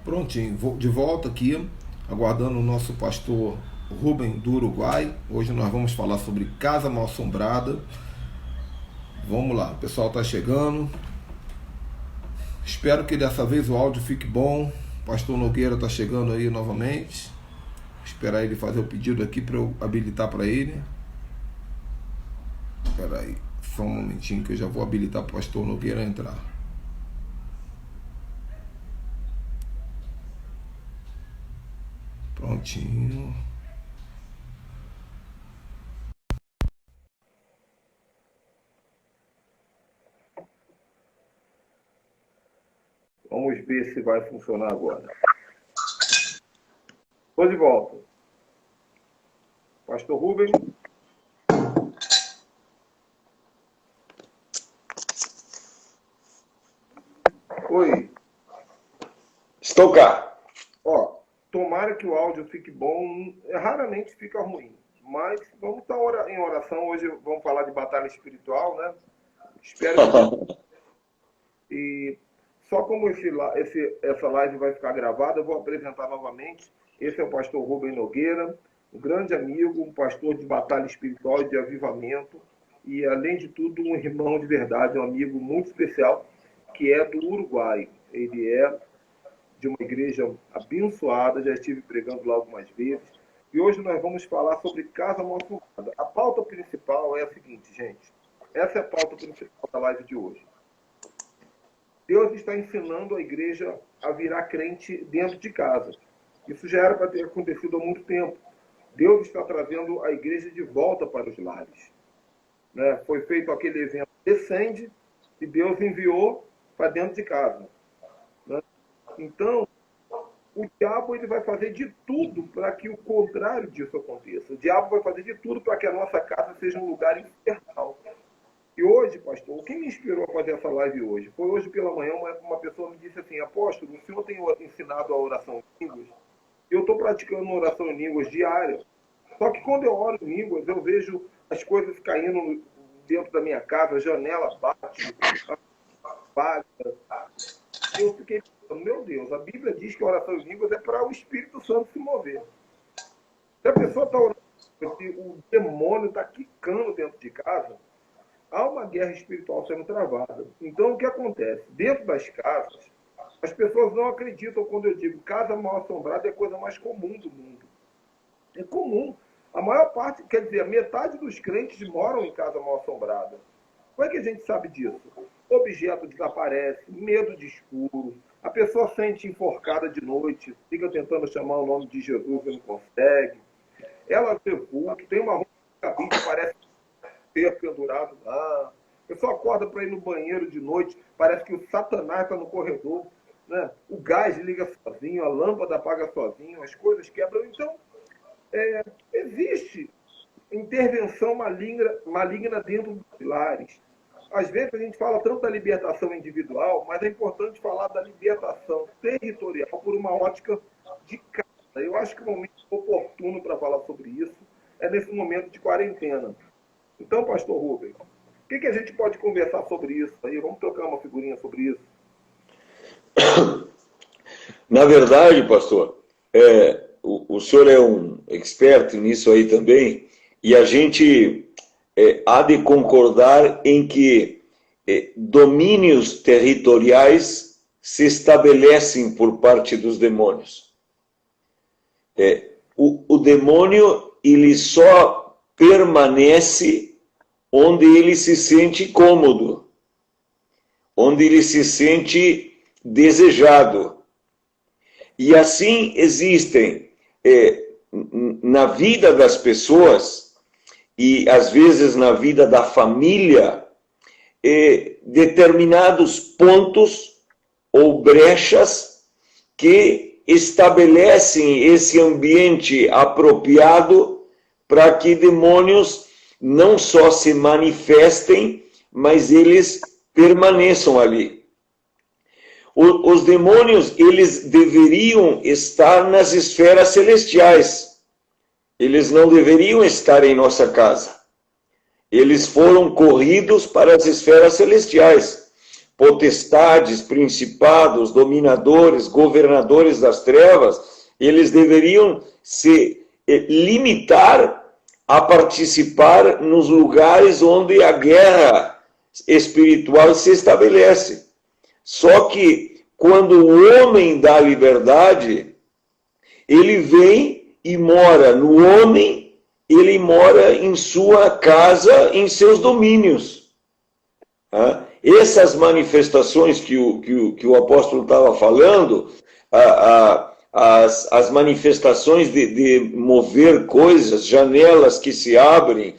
Prontinho, vou de volta aqui, aguardando o nosso pastor Rubem do Uruguai. Hoje nós vamos falar sobre Casa Mal Assombrada. Vamos lá, o pessoal está chegando. Espero que dessa vez o áudio fique bom. O pastor Nogueira está chegando aí novamente. Esperar ele fazer o pedido aqui para eu habilitar para ele. Espera aí, só um momentinho que eu já vou habilitar para o pastor Nogueira entrar. Prontinho. Vamos ver se vai funcionar agora. Estou de volta. Pastor Rubem. Oi. Estou cá. Ó, tomara que o áudio fique bom. Raramente fica ruim. Mas vamos estar em oração. Hoje vamos falar de batalha espiritual, né? Espero que... E só como essa live vai ficar gravada, eu vou apresentar novamente. Esse é o pastor Rubem Nogueira, um grande amigo, um pastor de batalha espiritual e de avivamento. E, além de tudo, um irmão de verdade, um amigo muito especial, que é do Uruguai. Ele é de uma igreja abençoada, já estive pregando lá algumas vezes. E hoje nós vamos falar sobre Casa Mal Assombrada. A pauta principal é a seguinte, gente. Essa é a pauta principal da live de hoje. Deus está ensinando a igreja a virar crente dentro de casa. Isso já era para ter acontecido há muito tempo. Deus está trazendo a igreja de volta para os lares. Né? Foi feito aquele evento Descende e Deus enviou para dentro de casa. Né? Então, o diabo ele vai fazer de tudo para que o contrário disso aconteça. O diabo vai fazer de tudo para que a nossa casa seja um lugar infernal. E hoje, pastor, o que me inspirou a fazer essa live hoje? Foi hoje pela manhã, uma pessoa me disse assim, apóstolo, o senhor tem ensinado a oração em línguas? Eu estou praticando uma oração em línguas diária. Só que quando eu oro em línguas, eu vejo as coisas caindo dentro da minha casa, a janela bate, apaga. Eu fiquei pensando, meu Deus, a Bíblia diz que a oração em línguas é para o Espírito Santo se mover. Se a pessoa está orando, se o demônio está quicando dentro de casa, há uma guerra espiritual sendo travada. Então, o que acontece? Dentro das casas, as pessoas não acreditam quando eu digo casa mal assombrada é a coisa mais comum do mundo. É comum. A maior parte, quer dizer, a metade dos crentes moram em casa mal assombrada. Como é que a gente sabe disso? Objeto desaparece, medo de escuro, a pessoa sente enforcada de noite, fica tentando chamar o nome de Jesus e não consegue. Ela vê vulto, tem uma roupa de cabide, parece ter pendurado lá. A pessoa acorda para ir no banheiro de noite, parece que o Satanás está no corredor. Né? O gás liga sozinho, a lâmpada apaga sozinho, as coisas quebram. Então, existe intervenção maligna dentro dos lares. Às vezes a gente fala tanto da libertação individual, mas é importante falar da libertação territorial por uma ótica de casa. Eu acho que o momento oportuno para falar sobre isso é nesse momento de quarentena. Então, pastor Rubem, o que a gente pode conversar sobre isso aí? Vamos trocar uma figurinha sobre isso. Na verdade, pastor, o senhor é um expert nisso aí também, e a gente há de concordar em que domínios territoriais se estabelecem por parte dos demônios. O demônio, ele só permanece onde ele se sente cômodo, onde ele se sente desejado. E assim existem na vida das pessoas e às vezes na vida da família determinados pontos ou brechas que estabelecem esse ambiente apropriado para que demônios não só se manifestem, mas eles permaneçam ali. Os demônios, eles deveriam estar nas esferas celestiais. Eles não deveriam estar em nossa casa. Eles foram corridos para as esferas celestiais. potestades, principados, dominadores, governadores das trevas, eles deveriam se limitar a participar nos lugares onde a guerra espiritual se estabelece. Só que quando o homem dá liberdade, ele vem e mora no homem, ele mora em sua casa, em seus domínios. Essas manifestações que o apóstolo estava falando, as manifestações de mover coisas, janelas que se abrem,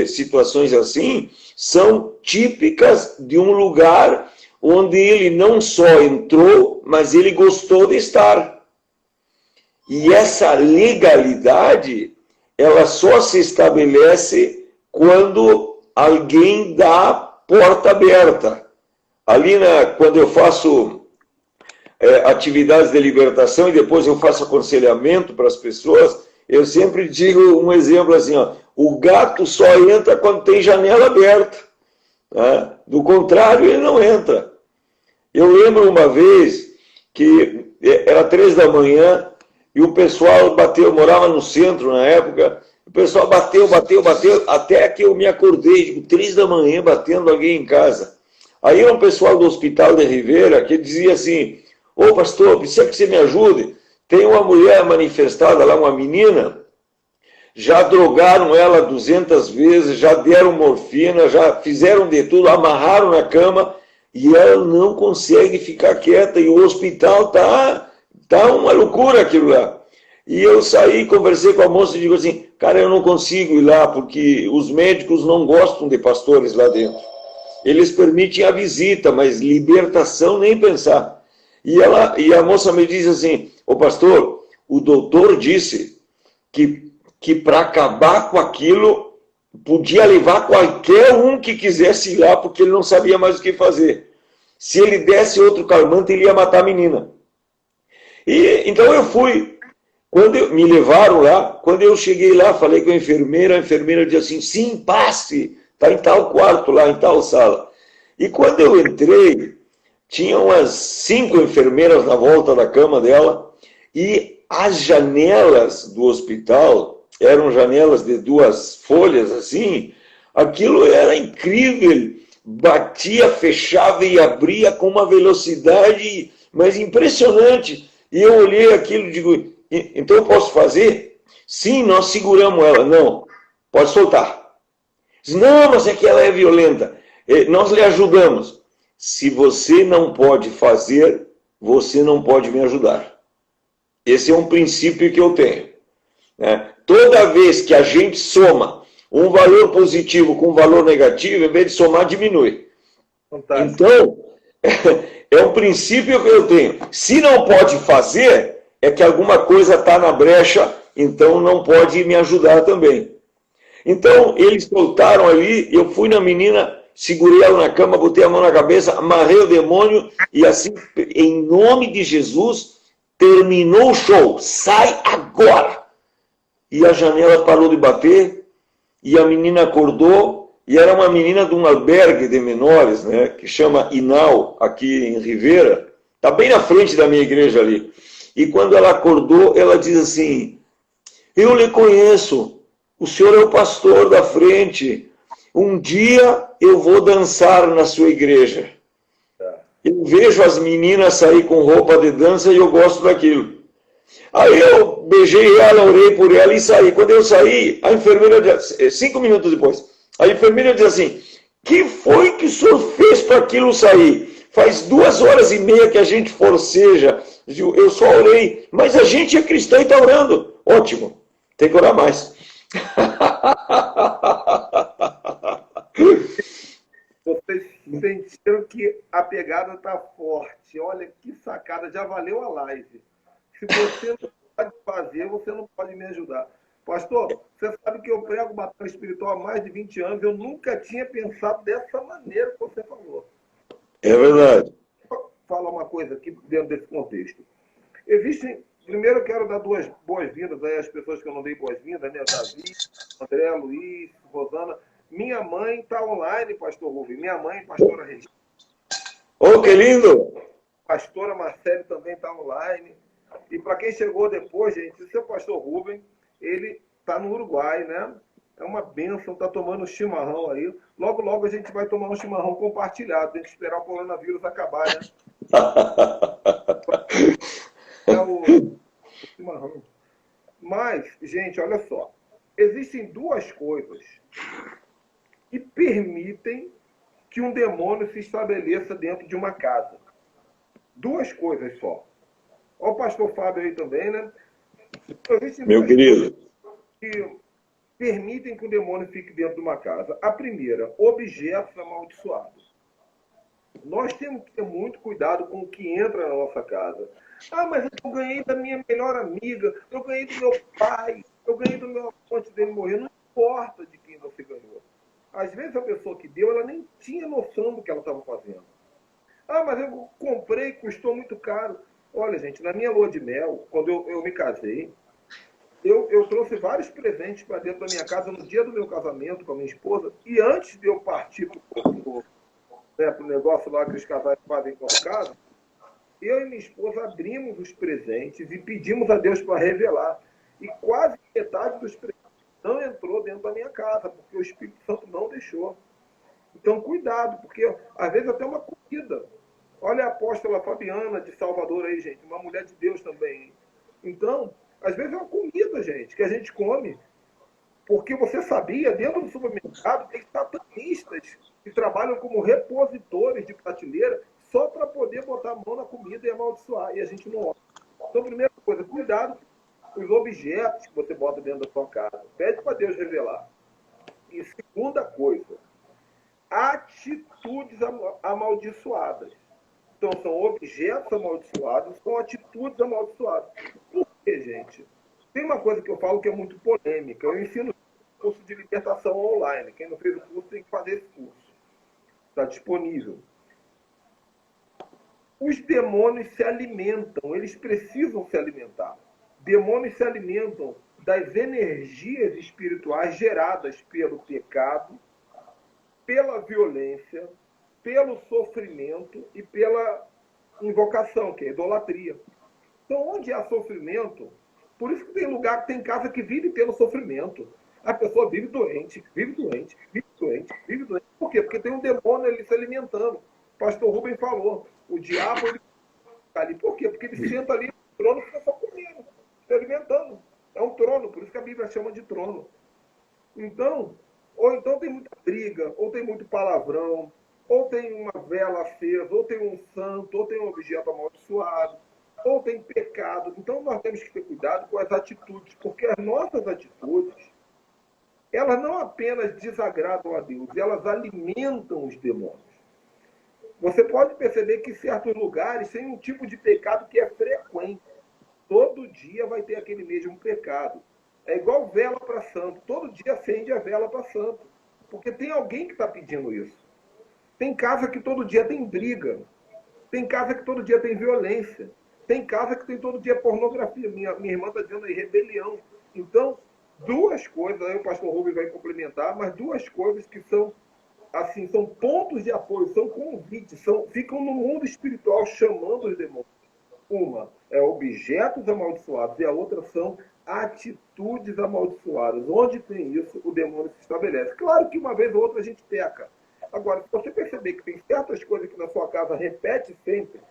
situações assim, são típicas de um lugar onde ele não só entrou, mas ele gostou de estar. E essa legalidade, ela só se estabelece quando alguém dá porta aberta. Ali, quando eu faço atividades de libertação e depois eu faço aconselhamento para as pessoas, eu sempre digo um exemplo assim, ó, o gato só entra quando tem janela aberta. Né? Do contrário, ele não entra. Eu lembro uma vez que era 3 da manhã e o pessoal bateu, eu morava no centro na época, o pessoal bateu, até que eu me acordei, digo, 3 da manhã batendo alguém em casa. Aí era um pessoal do Hospital de Rivera que dizia assim, ô pastor, precisa que você me ajude. Tem uma mulher manifestada lá, uma menina, já drogaram ela 200 vezes, já deram morfina, já fizeram de tudo, amarraram na cama e ela não consegue ficar quieta e o hospital tá uma loucura aquilo lá. E eu saí, conversei com a moça e digo assim, cara, eu não consigo ir lá porque os médicos não gostam de pastores lá dentro. Eles permitem a visita, mas libertação nem pensar. E a moça me diz assim, ô pastor, o doutor disse que para acabar com aquilo, podia levar qualquer um que quisesse ir lá, porque ele não sabia mais o que fazer. Se ele desse outro calmante, ele ia matar a menina. E então eu fui. Quando me levaram lá, quando eu cheguei lá, falei com a enfermeira disse assim, sim, passe, está em tal quarto lá, em tal sala. E quando eu entrei, tinha umas 5 enfermeiras na volta da cama dela, e as janelas do hospital eram janelas de 2 folhas, assim, aquilo era incrível, batia, fechava e abria com uma velocidade, mas impressionante. E eu olhei aquilo e digo, então eu posso fazer? Sim, nós seguramos ela. Não, pode soltar. Não, mas é que ela é violenta. Nós lhe ajudamos. Se você não pode fazer, você não pode me ajudar. Esse é um princípio que eu tenho. Né? Toda vez que a gente soma um valor positivo com um valor negativo, em vez de somar, diminui. Fantástico. Então, é um princípio que eu tenho. Se não pode fazer, é que alguma coisa está na brecha, então não pode me ajudar também. Então, eles soltaram ali, eu fui na menina, segurei ela na cama, botei a mão na cabeça, amarrei o demônio e assim, em nome de Jesus, terminou o show. Sai agora! E a janela parou de bater e a menina acordou e era uma menina de um albergue de menores, né, que chama Inal, aqui em Rivera. Está bem na frente da minha igreja ali. E quando ela acordou, ela diz assim, eu lhe conheço, o senhor é o pastor da frente, um dia eu vou dançar na sua igreja. Eu vejo as meninas sair com roupa de dança e eu gosto daquilo. Aí eu beijei ela, orei por ela e saí. Quando eu saí, a enfermeira, 5 minutos depois, a enfermeira diz assim, que foi que o senhor fez para aquilo sair? Faz 2h30 que a gente forceja. Eu só orei, mas a gente é cristão e está orando. Ótimo, tem que orar mais. Vocês sentiram que a pegada está forte. Olha que sacada, já valeu a live. Se você não pode fazer, você não pode me ajudar. Pastor, você sabe que eu prego batalha espiritual há mais de 20 anos. Eu nunca tinha pensado dessa maneira que você falou. É verdade. Vou falar uma coisa aqui dentro desse contexto. Existem... Primeiro, eu quero dar 2 boas-vindas às pessoas que eu não dei boas-vindas, né? Davi, André, Luiz, Rosana. Minha mãe está online, pastor Rubem. Minha mãe, pastora Regina. Oh, que lindo! A pastora Marcele também está online. E para quem chegou depois, gente, o seu pastor Rubem, ele está no Uruguai, né? É uma bênção, está tomando chimarrão aí. Logo, logo a gente vai tomar um chimarrão compartilhado. Tem que esperar o coronavírus acabar, né? É o chimarrão. Mas, gente, olha só. Existem duas coisas que permitem que um demônio se estabeleça dentro de uma casa. Duas coisas só. Olha o pastor Fábio aí também, né? Existem Meu duas querido. coisas que permitem que um demônio fique dentro de uma casa. A primeira, objetos amaldiçoados. Nós temos que ter muito cuidado com o que entra na nossa casa. Ah, mas eu ganhei da minha melhor amiga, eu ganhei do meu pai, eu ganhei do meu avô antes dele morrer. Não importa de quem você ganhou. Às vezes a pessoa que deu, ela nem tinha noção do que ela estava fazendo. Ah, mas eu comprei, custou muito caro. Olha, gente, na minha lua de mel, quando eu me casei, eu trouxe vários presentes para dentro da minha casa no dia do meu casamento com a minha esposa. E antes de eu partir para o negócio lá que os casais fazem com a casa, eu e minha esposa abrimos os presentes e pedimos a Deus para revelar. E quase metade dos presentes não entrou dentro da minha casa, porque o Espírito Santo não deixou. Então, cuidado, porque às vezes até uma comida. Olha a apóstola Fabiana de Salvador aí, gente, uma mulher de Deus também. Então, às vezes é uma comida, gente, que a gente come, porque você sabia, dentro do supermercado tem satanistas que trabalham como repositores de prateleira só para poder botar a mão na comida e amaldiçoar, e a gente não olha. Então, primeira coisa, cuidado com os objetos que você bota dentro da sua casa. Pede para Deus revelar. E segunda coisa, atitudes amaldiçoadas. Então, são objetos amaldiçoados, são atitudes amaldiçoadas. Por quê, gente? Tem uma coisa que eu falo que é muito polêmica. Eu ensino curso de libertação online. Quem não fez o curso tem que fazer esse curso. Está disponível. Os demônios se alimentam, eles precisam se alimentar. Demônios se alimentam das energias espirituais geradas pelo pecado, pela violência, pelo sofrimento e pela invocação, que é a idolatria. Então, onde há sofrimento, por isso que tem lugar, tem casa que vive pelo sofrimento. A pessoa vive doente, vive doente, vive doente, vive doente. Por quê? Porque tem um demônio ali se alimentando. O pastor Rubem falou, o diabo ele fica ali. Por quê? Porque ele senta ali no trono e fica só comendo, se alimentando. É um trono, por isso que a Bíblia chama de trono. Então, ou então tem muita briga, ou tem muito palavrão, ou tem uma vela acesa, ou tem um santo, ou tem um objeto amaldiçoado, ou tem pecado. Então nós temos que ter cuidado com as atitudes, porque as nossas atitudes, elas não apenas desagradam a Deus, elas alimentam os demônios. Você pode perceber que em certos lugares tem um tipo de pecado que é frequente. Todo dia vai ter aquele mesmo pecado. É igual vela para santo. Todo dia acende a vela para santo. Porque tem alguém que está pedindo isso. Tem casa que todo dia tem briga. Tem casa que todo dia tem violência. Tem casa que tem todo dia pornografia. Minha irmã está dizendo aí, rebelião. Então, duas coisas, aí o pastor Rubens vai complementar, mas duas coisas que são, assim, são pontos de apoio, são convites, ficam no mundo espiritual chamando os demônios. Uma é objetos amaldiçoados e a outra são atitudes amaldiçoadas. Onde tem isso, o demônio se estabelece. Claro que uma vez ou outra a gente peca. Agora, se você perceber que tem certas coisas que na sua casa repete sempre,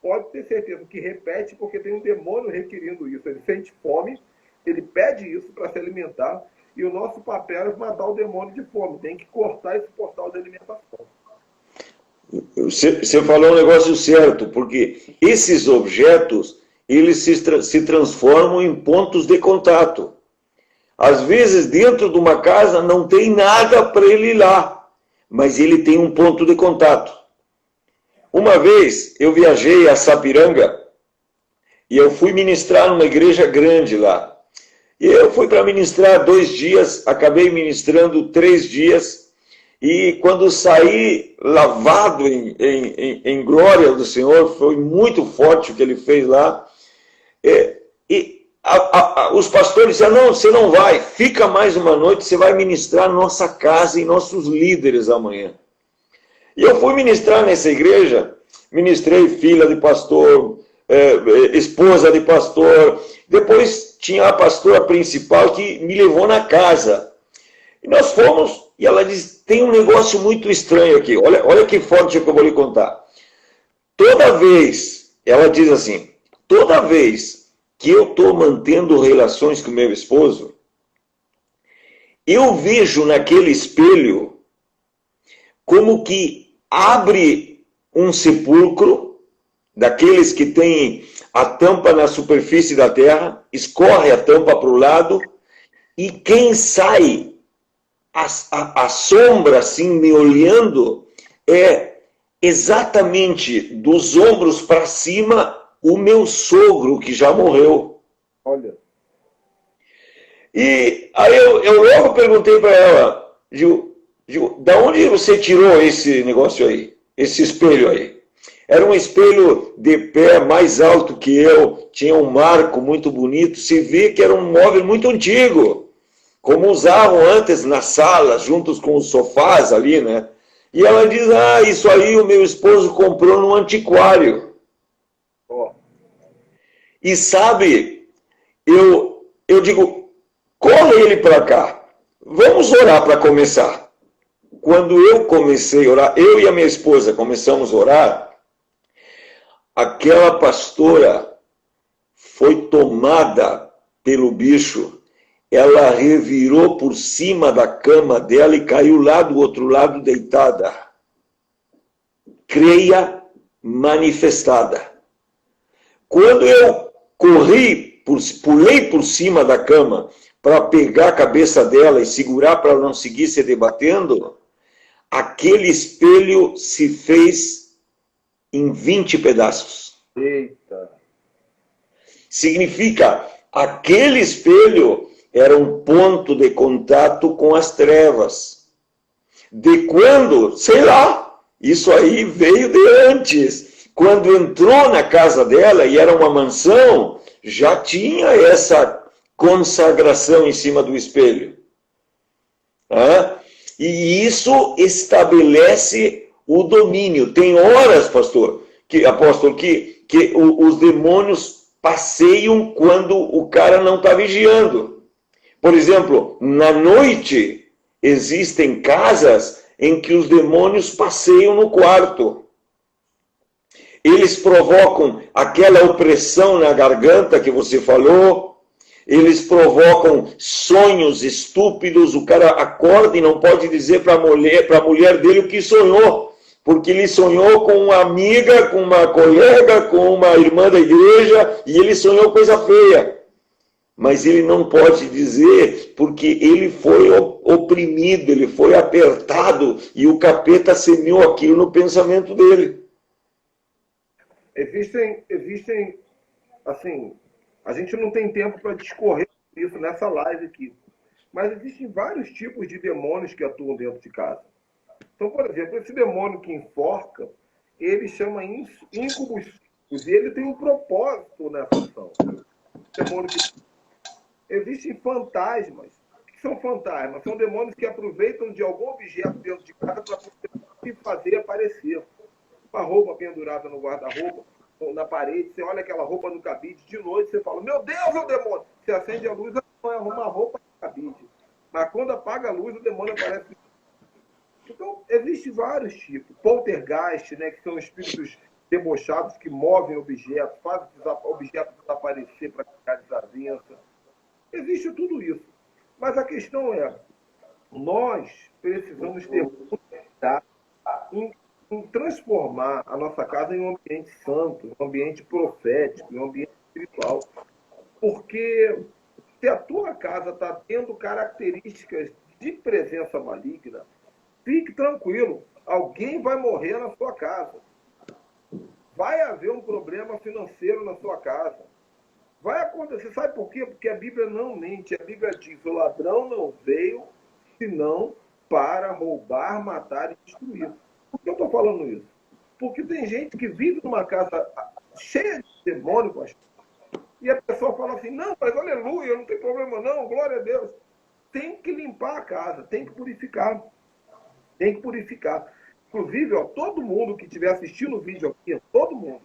pode ter certeza que repete porque tem um demônio requerindo isso. Ele sente fome, ele pede isso para se alimentar, e o nosso papel é matar o demônio de fome. Tem que cortar esse portal de alimentação. Você falou um negócio certo, porque esses objetos, eles se transformam em pontos de contato. Às vezes, dentro de uma casa, não tem nada para ele ir lá, mas ele tem um ponto de contato. Uma vez, eu viajei a Sapiranga, e eu fui ministrar numa igreja grande lá. E eu fui para ministrar 2 dias, acabei ministrando 3 dias, e quando saí lavado em glória do Senhor, foi muito forte o que ele fez lá. Os pastores disseram, não, você não vai, fica mais uma noite, você vai ministrar na nossa casa e nossos líderes amanhã. E eu fui ministrar nessa igreja, ministrei filha de pastor, esposa de pastor. Depois tinha a pastora principal que me levou na casa. E nós fomos, e ela diz, tem um negócio muito estranho aqui. Olha que forte que eu vou lhe contar. Toda vez, ela diz assim, toda vez que eu estou mantendo relações com meu esposo, eu vejo naquele espelho como que abre um sepulcro, daqueles que tem a tampa na superfície da terra, escorre a tampa para o lado, e quem sai, a sombra assim me olhando, é exatamente dos ombros para cima o meu sogro, que já morreu. Olha. E aí eu logo perguntei para ela, Gil, da onde você tirou esse negócio aí? Esse espelho aí? Era um espelho de pé mais alto que eu, tinha um marco muito bonito, se vê que era um móvel muito antigo, como usavam antes na sala, juntos com os sofás ali, né? E ela diz, isso aí o meu esposo comprou num antiquário. Oh. E sabe, eu digo, corre ele para cá, vamos orar para começar. Quando eu comecei a orar, eu e a minha esposa começamos a orar, aquela pastora foi tomada pelo bicho, ela revirou por cima da cama dela e caiu lá do outro lado deitada. Creia manifestada. Quando eu pulei por cima da cama para pegar a cabeça dela e segurar para ela não seguir se debatendo, aquele espelho se fez em 20 pedaços. Eita! Significa, aquele espelho era um ponto de contato com as trevas. De quando? Sei lá, isso aí veio de antes. Quando entrou na casa dela, e era uma mansão, já tinha essa consagração em cima do espelho. E isso estabelece o domínio. Tem horas, apóstolo, que os demônios passeiam quando o cara não está vigiando. Por exemplo, na noite, existem casas em que os demônios passeiam no quarto. Eles provocam aquela opressão na garganta que você falou, eles provocam sonhos estúpidos, o cara acorda e não pode dizer para a mulher dele o que sonhou, porque ele sonhou com uma amiga, com uma colega, com uma irmã da igreja, e ele sonhou coisa feia. Mas ele não pode dizer, porque ele foi oprimido, ele foi apertado, e o capeta semeou aquilo no pensamento dele. Existem, assim, a gente não tem tempo para discorrer isso nessa live aqui, mas existem vários tipos de demônios que atuam dentro de casa. Então, por exemplo, esse demônio que enforca, ele chama íncubos, e ele tem um propósito nessa ação. Demônio que... Existem fantasmas. O que são fantasmas? São demônios que aproveitam de algum objeto dentro de casa para fazer aparecer. Uma roupa pendurada no guarda-roupa, na parede, você olha aquela roupa no cabide, de noite você fala, meu Deus, é o demônio! Você acende a luz, não é uma roupa no cabide. Mas quando apaga a luz, o demônio aparece. Então, existem vários tipos. Poltergeist, né, que são espíritos debochados que movem objetos, fazem objetos desaparecer para criar desavença. Existe tudo isso. Mas a questão é, nós precisamos ter cuidado em transformar a nossa casa em um ambiente santo, um ambiente profético, um ambiente espiritual. Porque se a tua casa está tendo características de presença maligna, fique tranquilo, alguém vai morrer na sua casa. Vai haver um problema financeiro na sua casa. Vai acontecer, sabe por quê? Porque a Bíblia não mente. A Bíblia diz, o ladrão não veio senão para roubar, matar e destruir. Por que eu estou falando isso? Porque tem gente que vive numa casa cheia de demônio, pastor, e a pessoa fala assim, não, mas aleluia, não tem problema não, glória a Deus. Tem que limpar a casa, tem que purificar. Tem que purificar. Inclusive, ó, todo mundo que estiver assistindo o vídeo aqui, todo mundo,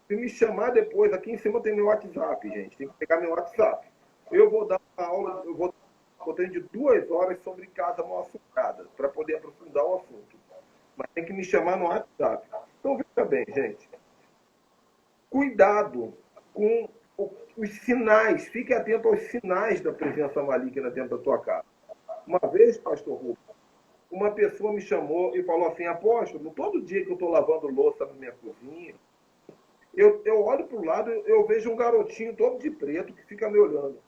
se me chamar depois, aqui em cima tem meu WhatsApp, gente. Tem que pegar meu WhatsApp. Eu vou dar uma aula, eu vou ter de 2 horas sobre casa mal assombrada, para poder aprofundar o assunto. Mas tem que me chamar no WhatsApp. Então, veja bem, gente. Cuidado com os sinais. Fique atento aos sinais da presença maligna dentro da tua casa. Uma vez, pastor Rubens, uma pessoa me chamou e falou assim: apóstolo, todo dia que eu estou lavando louça na minha cozinha, eu olho para o lado, eu vejo um garotinho todo de preto que fica me olhando.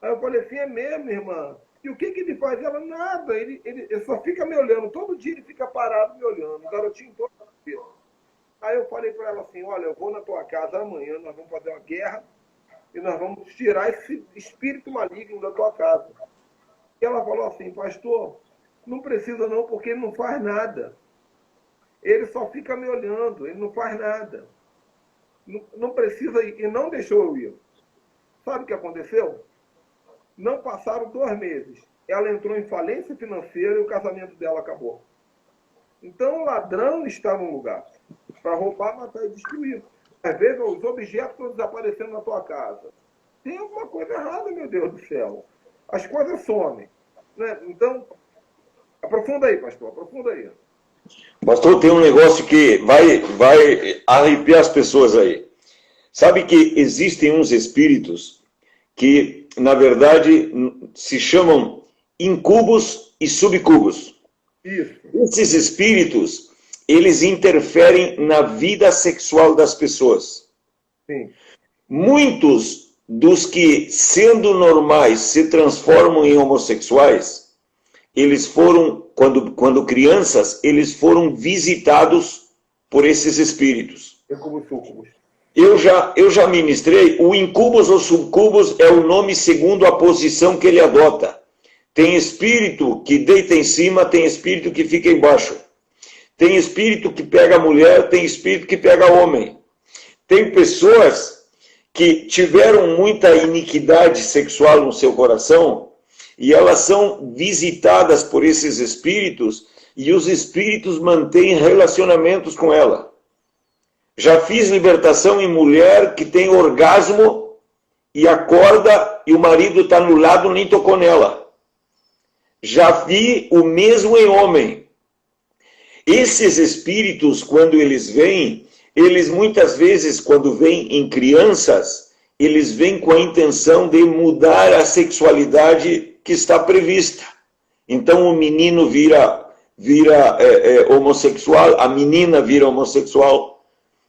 Aí eu falei assim: é mesmo, irmã? E o que ele faz? Ela, nada, ele só fica me olhando, todo dia ele fica parado me olhando, o garotinho todo de preto. Aí eu falei para ela assim: olha, eu vou na tua casa amanhã, nós vamos fazer uma guerra e nós vamos tirar esse espírito maligno da tua casa. E ela falou assim: pastor, não precisa não, porque ele não faz nada. Ele só fica me olhando, ele não faz nada. Não precisa ir. E não deixou eu ir. Sabe o que aconteceu? Não passaram 2 meses. Ela entrou em falência financeira e o casamento dela acabou. Então o ladrão está no lugar para roubar, matar e destruir. Às vezes os objetos estão desaparecendo na tua casa. Tem alguma coisa errada, meu Deus do céu. As coisas somem. Né? Então, aprofunda aí, pastor, aprofunda aí. Pastor, tem um negócio que vai arrepiar as pessoas aí. Sabe que existem uns espíritos que, na verdade, se chamam incubos e subcubos. Isso. Esses espíritos, eles interferem na vida sexual das pessoas. Sim. Muitos dos que, sendo normais, se transformam em homossexuais, eles foram, quando crianças, eles foram visitados por esses espíritos. Eu já ministrei, o incubus ou subcubus é o nome segundo a posição que ele adota. Tem espírito que deita em cima, tem espírito que fica embaixo. Tem espírito que pega a mulher, tem espírito que pega homem. Tem pessoas que tiveram muita iniquidade sexual no seu coração e elas são visitadas por esses espíritos e os espíritos mantêm relacionamentos com ela. Já fiz libertação em mulher que tem orgasmo e acorda e o marido está no lado, nem tocou nela. Já vi o mesmo em homem. Esses espíritos, quando eles vêm, eles muitas vezes, quando vêm em crianças, eles vêm com a intenção de mudar a sexualidade que está prevista. Então o menino vira homossexual, a menina vira homossexual,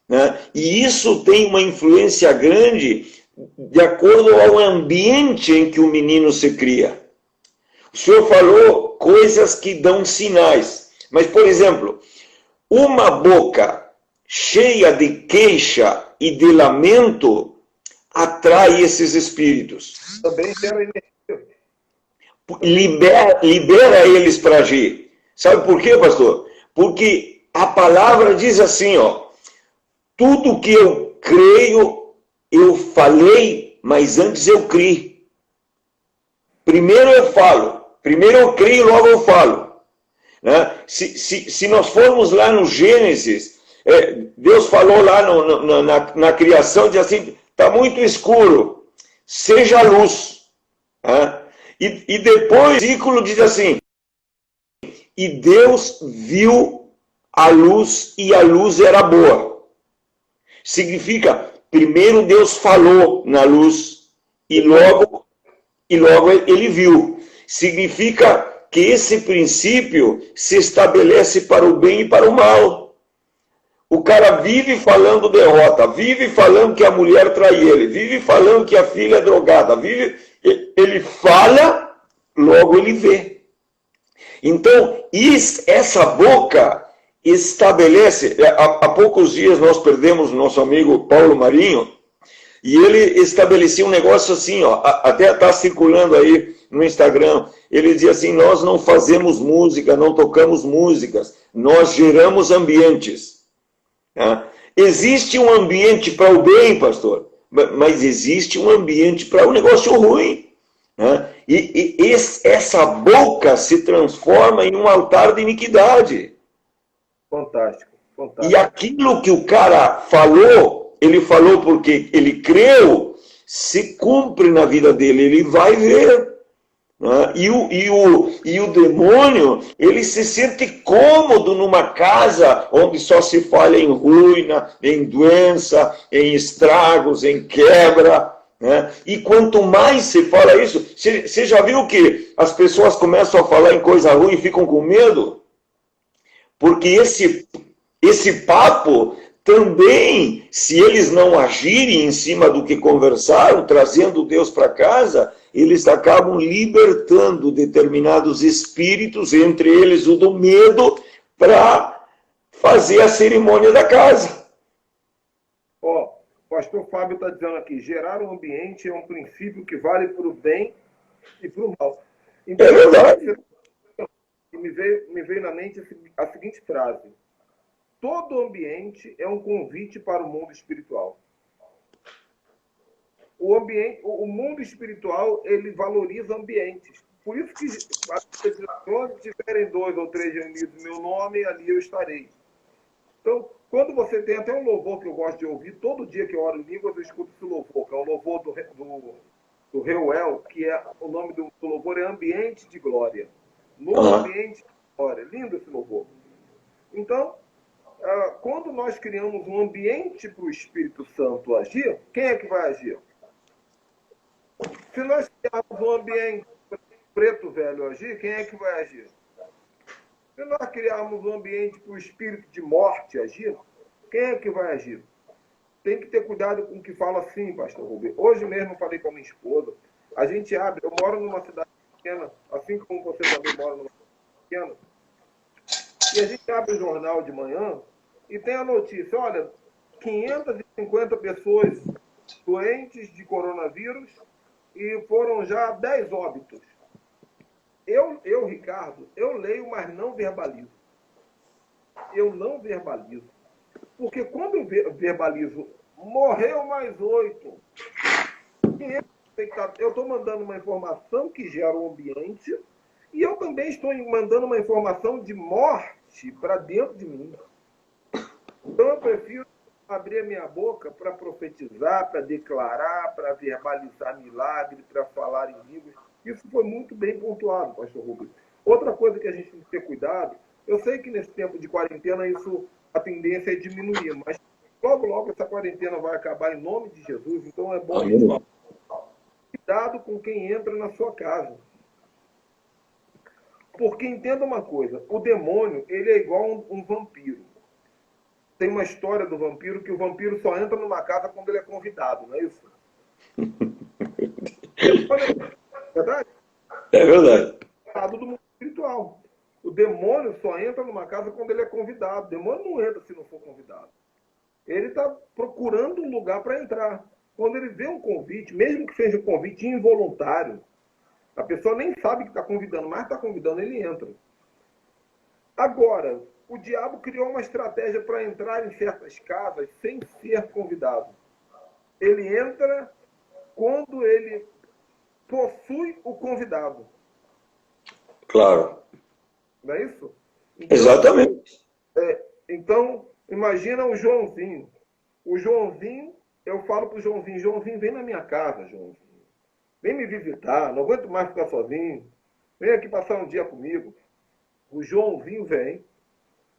né? E isso tem uma influência grande de acordo ao ambiente em que o menino se cria. O senhor falou coisas que dão sinais, mas, por exemplo, uma boca cheia de queixa e de lamento atrai esses espíritos. Também gera energia. Libera eles para agir. Sabe por quê, pastor? Porque a palavra diz assim, ó, tudo que eu creio, eu falei, mas antes eu criei. Primeiro eu falo, primeiro eu creio, logo eu falo. Né? Se nós formos lá no Gênesis, Deus falou lá na criação, diz assim, está muito escuro, seja a luz. Né? E depois o versículo diz assim, e Deus viu a luz e a luz era boa. Significa, primeiro Deus falou na luz e logo ele viu. Significa que esse princípio se estabelece para o bem e para o mal. O cara vive falando derrota, vive falando que a mulher trai ele, vive falando que a filha é drogada, ele fala, logo ele vê. Então, essa boca estabelece... Há poucos dias nós perdemos o nosso amigo Paulo Marinho, e ele estabelecia um negócio assim, ó, até está circulando aí no Instagram. Ele dizia assim, nós não fazemos música, não tocamos músicas, nós geramos ambientes. Tá? Existe um ambiente para o bem, pastor, mas existe um ambiente para o negócio ruim. Né? essa boca se transforma em um altar de iniquidade. Fantástico, fantástico. E aquilo que o cara falou, ele falou porque ele creu, se cumpre na vida dele, ele vai ver. Né? E o demônio, ele se sente cômodo numa casa onde só se fala em ruína, em doença, em estragos, em quebra. Né? E quanto mais se fala isso, você já viu que as pessoas começam a falar em coisa ruim e ficam com medo? Porque esse papo também, se eles não agirem em cima do que conversaram, trazendo Deus para casa, eles acabam libertando determinados espíritos, entre eles o do medo, para fazer a cerimônia da casa. Ó, o pastor Fábio está dizendo aqui, gerar um ambiente é um princípio que vale para o bem e para o mal. Então, É verdade. me veio na mente a seguinte frase: todo ambiente é um convite para o mundo espiritual. O mundo espiritual, ele valoriza ambientes. Por isso que, onde tiverem 2 ou 3 reunidos em meu nome, ali eu estarei. Então, quando você tem até um louvor que eu gosto de ouvir, todo dia que eu oro em línguas, eu escuto esse louvor, que é o louvor do Reuel, que é o nome do louvor é Ambiente de Glória. No ambiente de glória. Lindo esse louvor. Então, quando nós criamos um ambiente para o Espírito Santo agir, quem é que vai agir? Se nós criarmos um ambiente para o preto velho agir, quem é que vai agir? Se nós criarmos um ambiente para o espírito de morte agir, quem é que vai agir? Tem que ter cuidado com o que fala assim, pastor Rubem. Hoje mesmo eu falei com a minha esposa, a gente abre, eu moro numa cidade pequena, assim como você também mora numa cidade pequena, e a gente abre o jornal de manhã e tem a notícia, olha, 550 pessoas doentes de coronavírus e foram já 10 óbitos. Eu, Ricardo, eu leio, mas não verbalizo. Eu não verbalizo. Porque quando eu verbalizo, morreu mais 8. Eu estou mandando uma informação que gera um ambiente e eu também estou mandando uma informação de morte para dentro de mim. Então eu prefiro abrir a minha boca para profetizar, para declarar, para verbalizar milagre, para falar em línguas. Isso foi muito bem pontuado, pastor Rubens. Outra coisa que a gente tem que ter cuidado, eu sei que nesse tempo de quarentena a tendência é diminuir, mas logo, logo essa quarentena vai acabar em nome de Jesus, então é bom a gente falar. Cuidado com quem entra na sua casa. Porque entenda uma coisa, o demônio, ele é igual um vampiro. Tem uma história do vampiro que o vampiro só entra numa casa quando ele é convidado, não é isso? Verdade? É verdade. Do mundo espiritual. O demônio só entra numa casa quando ele é convidado. O demônio não entra se não for convidado. Ele está procurando um lugar para entrar. Quando ele vê um convite, mesmo que seja um convite involuntário, a pessoa nem sabe que está convidando, mas está convidando, ele entra. Agora, o diabo criou uma estratégia para entrar em certas casas sem ser convidado. Ele entra quando ele possui o convidado. Claro. Não é isso? Então, exatamente. Então, imagina o Joãozinho. O Joãozinho, eu falo para o Joãozinho, Joãozinho, vem na minha casa, Joãozinho. Vem me visitar, não aguento mais ficar sozinho. Vem aqui passar um dia comigo. O Joãozinho vem.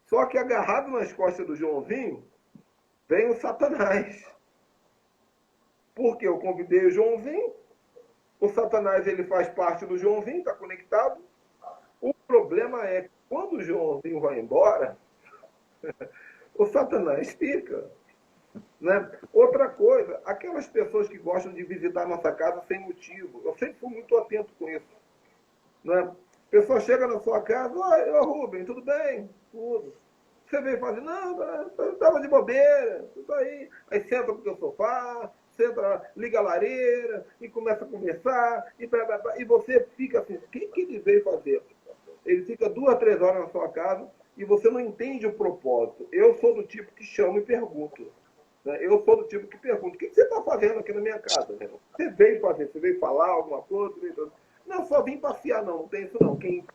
Só que agarrado nas costas do Joãozinho, vem o Satanás. Porque eu convidei o Joãozinho, o Satanás ele faz parte do Joãozinho, está conectado. O problema é que quando o Joãozinho vai embora, o Satanás fica. Né? Outra coisa, aquelas pessoas que gostam de visitar nossa casa sem motivo, eu sempre fui muito atento com isso. Né? A pessoa chega na sua casa, oi, Rubem, tudo bem? Tudo. Você veio fazer, não, eu estava de bobeira, tudo aí. Aí senta no teu sofá, senta, liga a lareira e começa a conversar, e você fica assim, o que ele veio fazer? Ele fica 2 a 3 horas na sua casa e você não entende o propósito. Eu sou do tipo que chamo e pergunto. Né? Eu sou do tipo que pergunta, o que você está fazendo aqui na minha casa? Né? Você veio fazer, você veio falar alguma coisa? Não, só vim passear, não tem isso não. Quem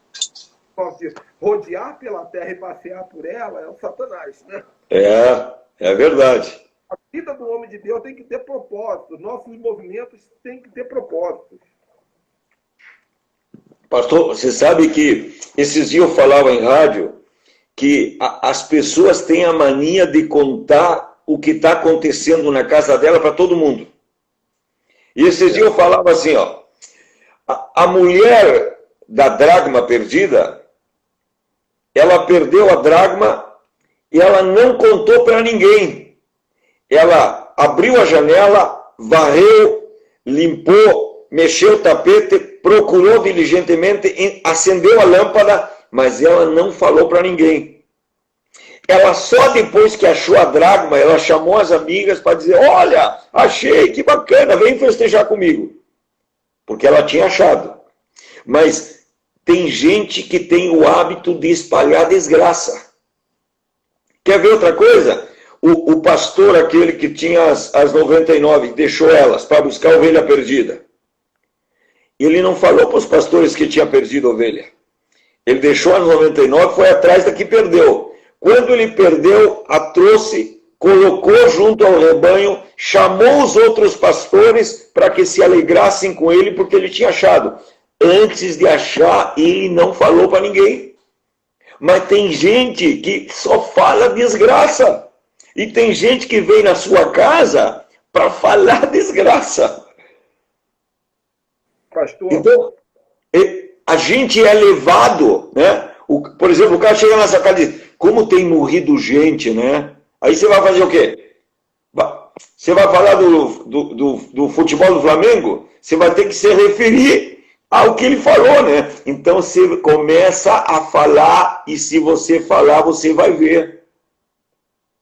pode rodear pela terra e passear por ela é o Satanás, né? É verdade. A vida do homem de Deus tem que ter propósito. Nossos movimentos têm que ter propósitos. Pastor, você sabe que esses dias eu falava em rádio que as pessoas têm a mania de contar o que está acontecendo na casa dela para todo mundo. E esses dias eu falava assim, ó, a mulher da dracma perdida, ela perdeu a dracma e ela não contou para ninguém. Ela abriu a janela, varreu, limpou, mexeu o tapete, procurou diligentemente, acendeu a lâmpada, mas ela não falou para ninguém. Ela só depois que achou a dracma, ela chamou as amigas para dizer, olha, achei, que bacana, vem festejar comigo. Porque ela tinha achado. Mas tem gente que tem o hábito de espalhar desgraça. Quer ver outra coisa? O pastor, aquele que tinha as 99, deixou elas para buscar a ovelha perdida. Ele não falou para os pastores que tinha perdido a ovelha. Ele deixou as 99, foi atrás da que perdeu. Quando ele perdeu, a trouxe, colocou junto ao rebanho, chamou os outros pastores para que se alegrassem com ele, porque ele tinha achado. Antes de achar, ele não falou para ninguém. Mas tem gente que só fala desgraça. E tem gente que vem na sua casa para falar desgraça. Pastor. Então, a gente é levado, né? Por exemplo, o cara chega na sua casa e diz, como tem morrido gente, né? Aí você vai fazer o quê? Você vai falar do futebol do Flamengo? Você vai ter que se referir ao que ele falou, né? Então você começa a falar e se você falar, você vai ver.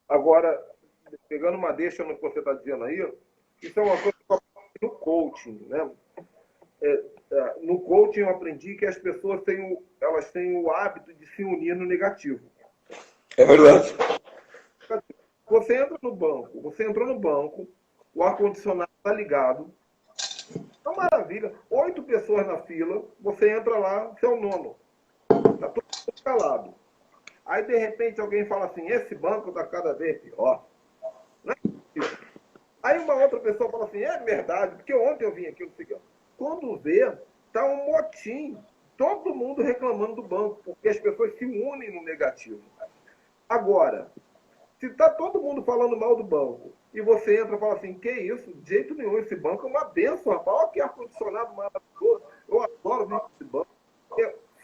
Agora, pegando uma deixa no que você está dizendo aí, isso é uma coisa que eu aprendi no coaching, né? No coaching eu aprendi que as pessoas elas têm o hábito de se unir no negativo. É verdade. Você entrou no banco, o ar-condicionado está ligado, é uma maravilha, 8 pessoas na fila, você entra lá, você é o nono, está todo mundo calado. Aí, de repente, alguém fala assim, esse banco está cada vez pior. Não é isso. Aí uma outra pessoa fala assim, é verdade, porque ontem eu vim aqui, não sei o que. Quando vê, está um motim, todo mundo reclamando do banco, porque as pessoas se unem no negativo. Agora, se está todo mundo falando mal do banco, e você entra e fala assim, que isso? De jeito nenhum, esse banco é uma benção, rapaz. Olha que ar-condicionado maravilhoso, eu adoro vir esse banco.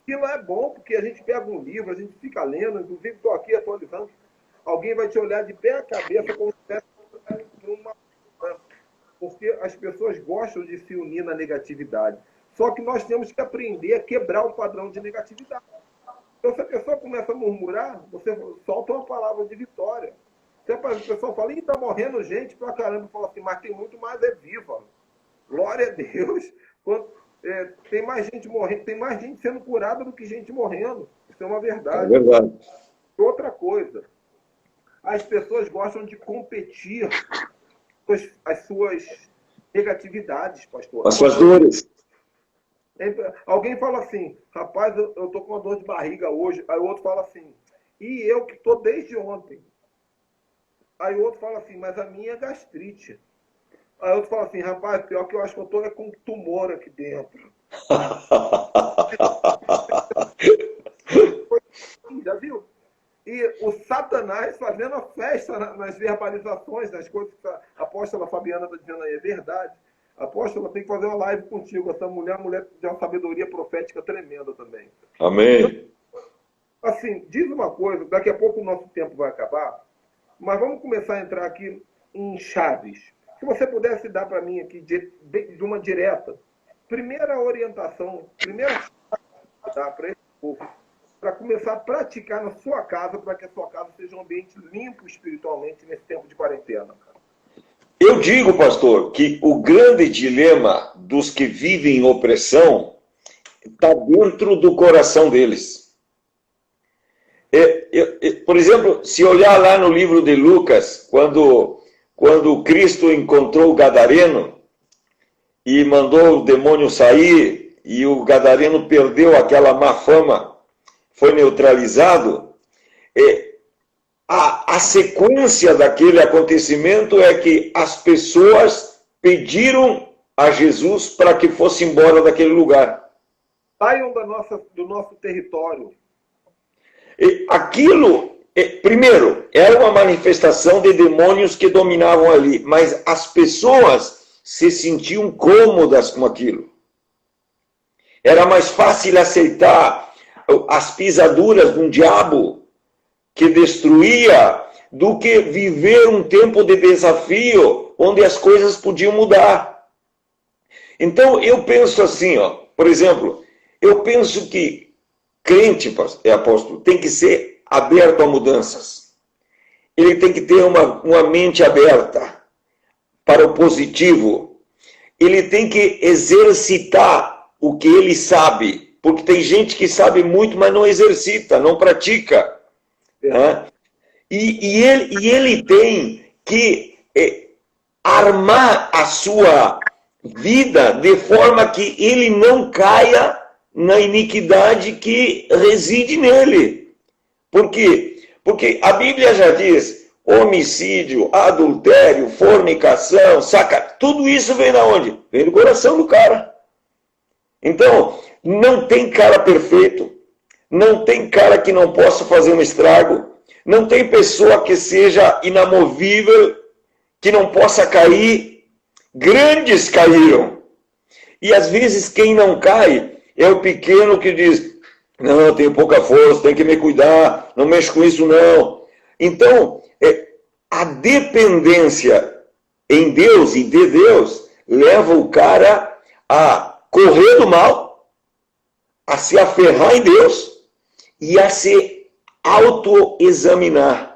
Aquilo é bom, porque a gente pega um livro, a gente fica lendo, inclusive estou aqui atualizando, alguém vai te olhar de pé a cabeça como se estivesse numa... Porque as pessoas gostam de se unir na negatividade. Só que nós temos que aprender a quebrar o padrão de negatividade. Então, se a pessoa começa a murmurar, você solta uma palavra de vitória. Se a pessoa fala, está morrendo gente pra caramba, fala assim, mas tem muito mais viva. Glória a Deus. Tem mais gente morrendo, tem mais gente sendo curada do que gente morrendo. Isso é uma verdade. É verdade. Outra coisa, as pessoas gostam de competir com as suas negatividades, pastor. As suas dores. Alguém fala assim, rapaz, eu tô com uma dor de barriga hoje. Aí o outro fala assim, e eu que tô desde ontem. Aí o outro fala assim, mas a minha é gastrite. Aí o outro fala assim, rapaz, pior que eu acho que eu tô com um tumor aqui dentro. Já viu? E o Satanás fazendo a festa nas verbalizações, nas coisas que a apóstola Fabiana está dizendo aí, é verdade. A apóstola tem que fazer uma live contigo. Essa mulher de uma sabedoria profética tremenda também. Amém. Assim, diz uma coisa, daqui a pouco o nosso tempo vai acabar, mas vamos começar a entrar aqui em chaves. Se você pudesse dar para mim aqui de uma direta, primeira orientação, primeira chave para esse povo, para começar a praticar na sua casa, para que a sua casa seja um ambiente limpo espiritualmente nesse tempo de quarentena. Eu digo, pastor, que o grande dilema dos que vivem em opressão está dentro do coração deles. Por exemplo, se olhar lá no livro de Lucas, quando Cristo encontrou o Gadareno e mandou o demônio sair, e o gadareno perdeu aquela má fama, foi neutralizado, a sequência daquele acontecimento é que as pessoas pediram a Jesus para que fosse embora daquele lugar. Saiam do nosso território. Aquilo, primeiro, era uma manifestação de demônios que dominavam ali, mas as pessoas se sentiam cômodas com aquilo. Era mais fácil aceitar as pisaduras de um diabo que destruía do que viver um tempo de desafio onde as coisas podiam mudar. Então, eu penso assim, ó, por exemplo, eu penso que crente, apóstolo, tem que ser aberto a mudanças. Ele tem que ter uma mente aberta para o positivo. Ele tem que exercitar o que ele sabe, porque tem gente que sabe muito, mas não exercita, não pratica. Né? E ele tem que armar a sua vida de forma que ele não caia na iniquidade que reside nele. Por quê? Porque a Bíblia já diz: homicídio, adultério, fornicação, tudo isso vem da onde? Vem do coração do cara. Então, não tem cara perfeito, não tem cara que não possa fazer um estrago, não tem pessoa que seja inamovível, que não possa cair. Grandes caíram. E às vezes quem não cai é o pequeno que diz: não, eu tenho pouca força, tem que me cuidar, não mexo com isso não. Então, a dependência em Deus e de Deus leva o cara a correr do mal, a se aferrar em Deus e a se autoexaminar.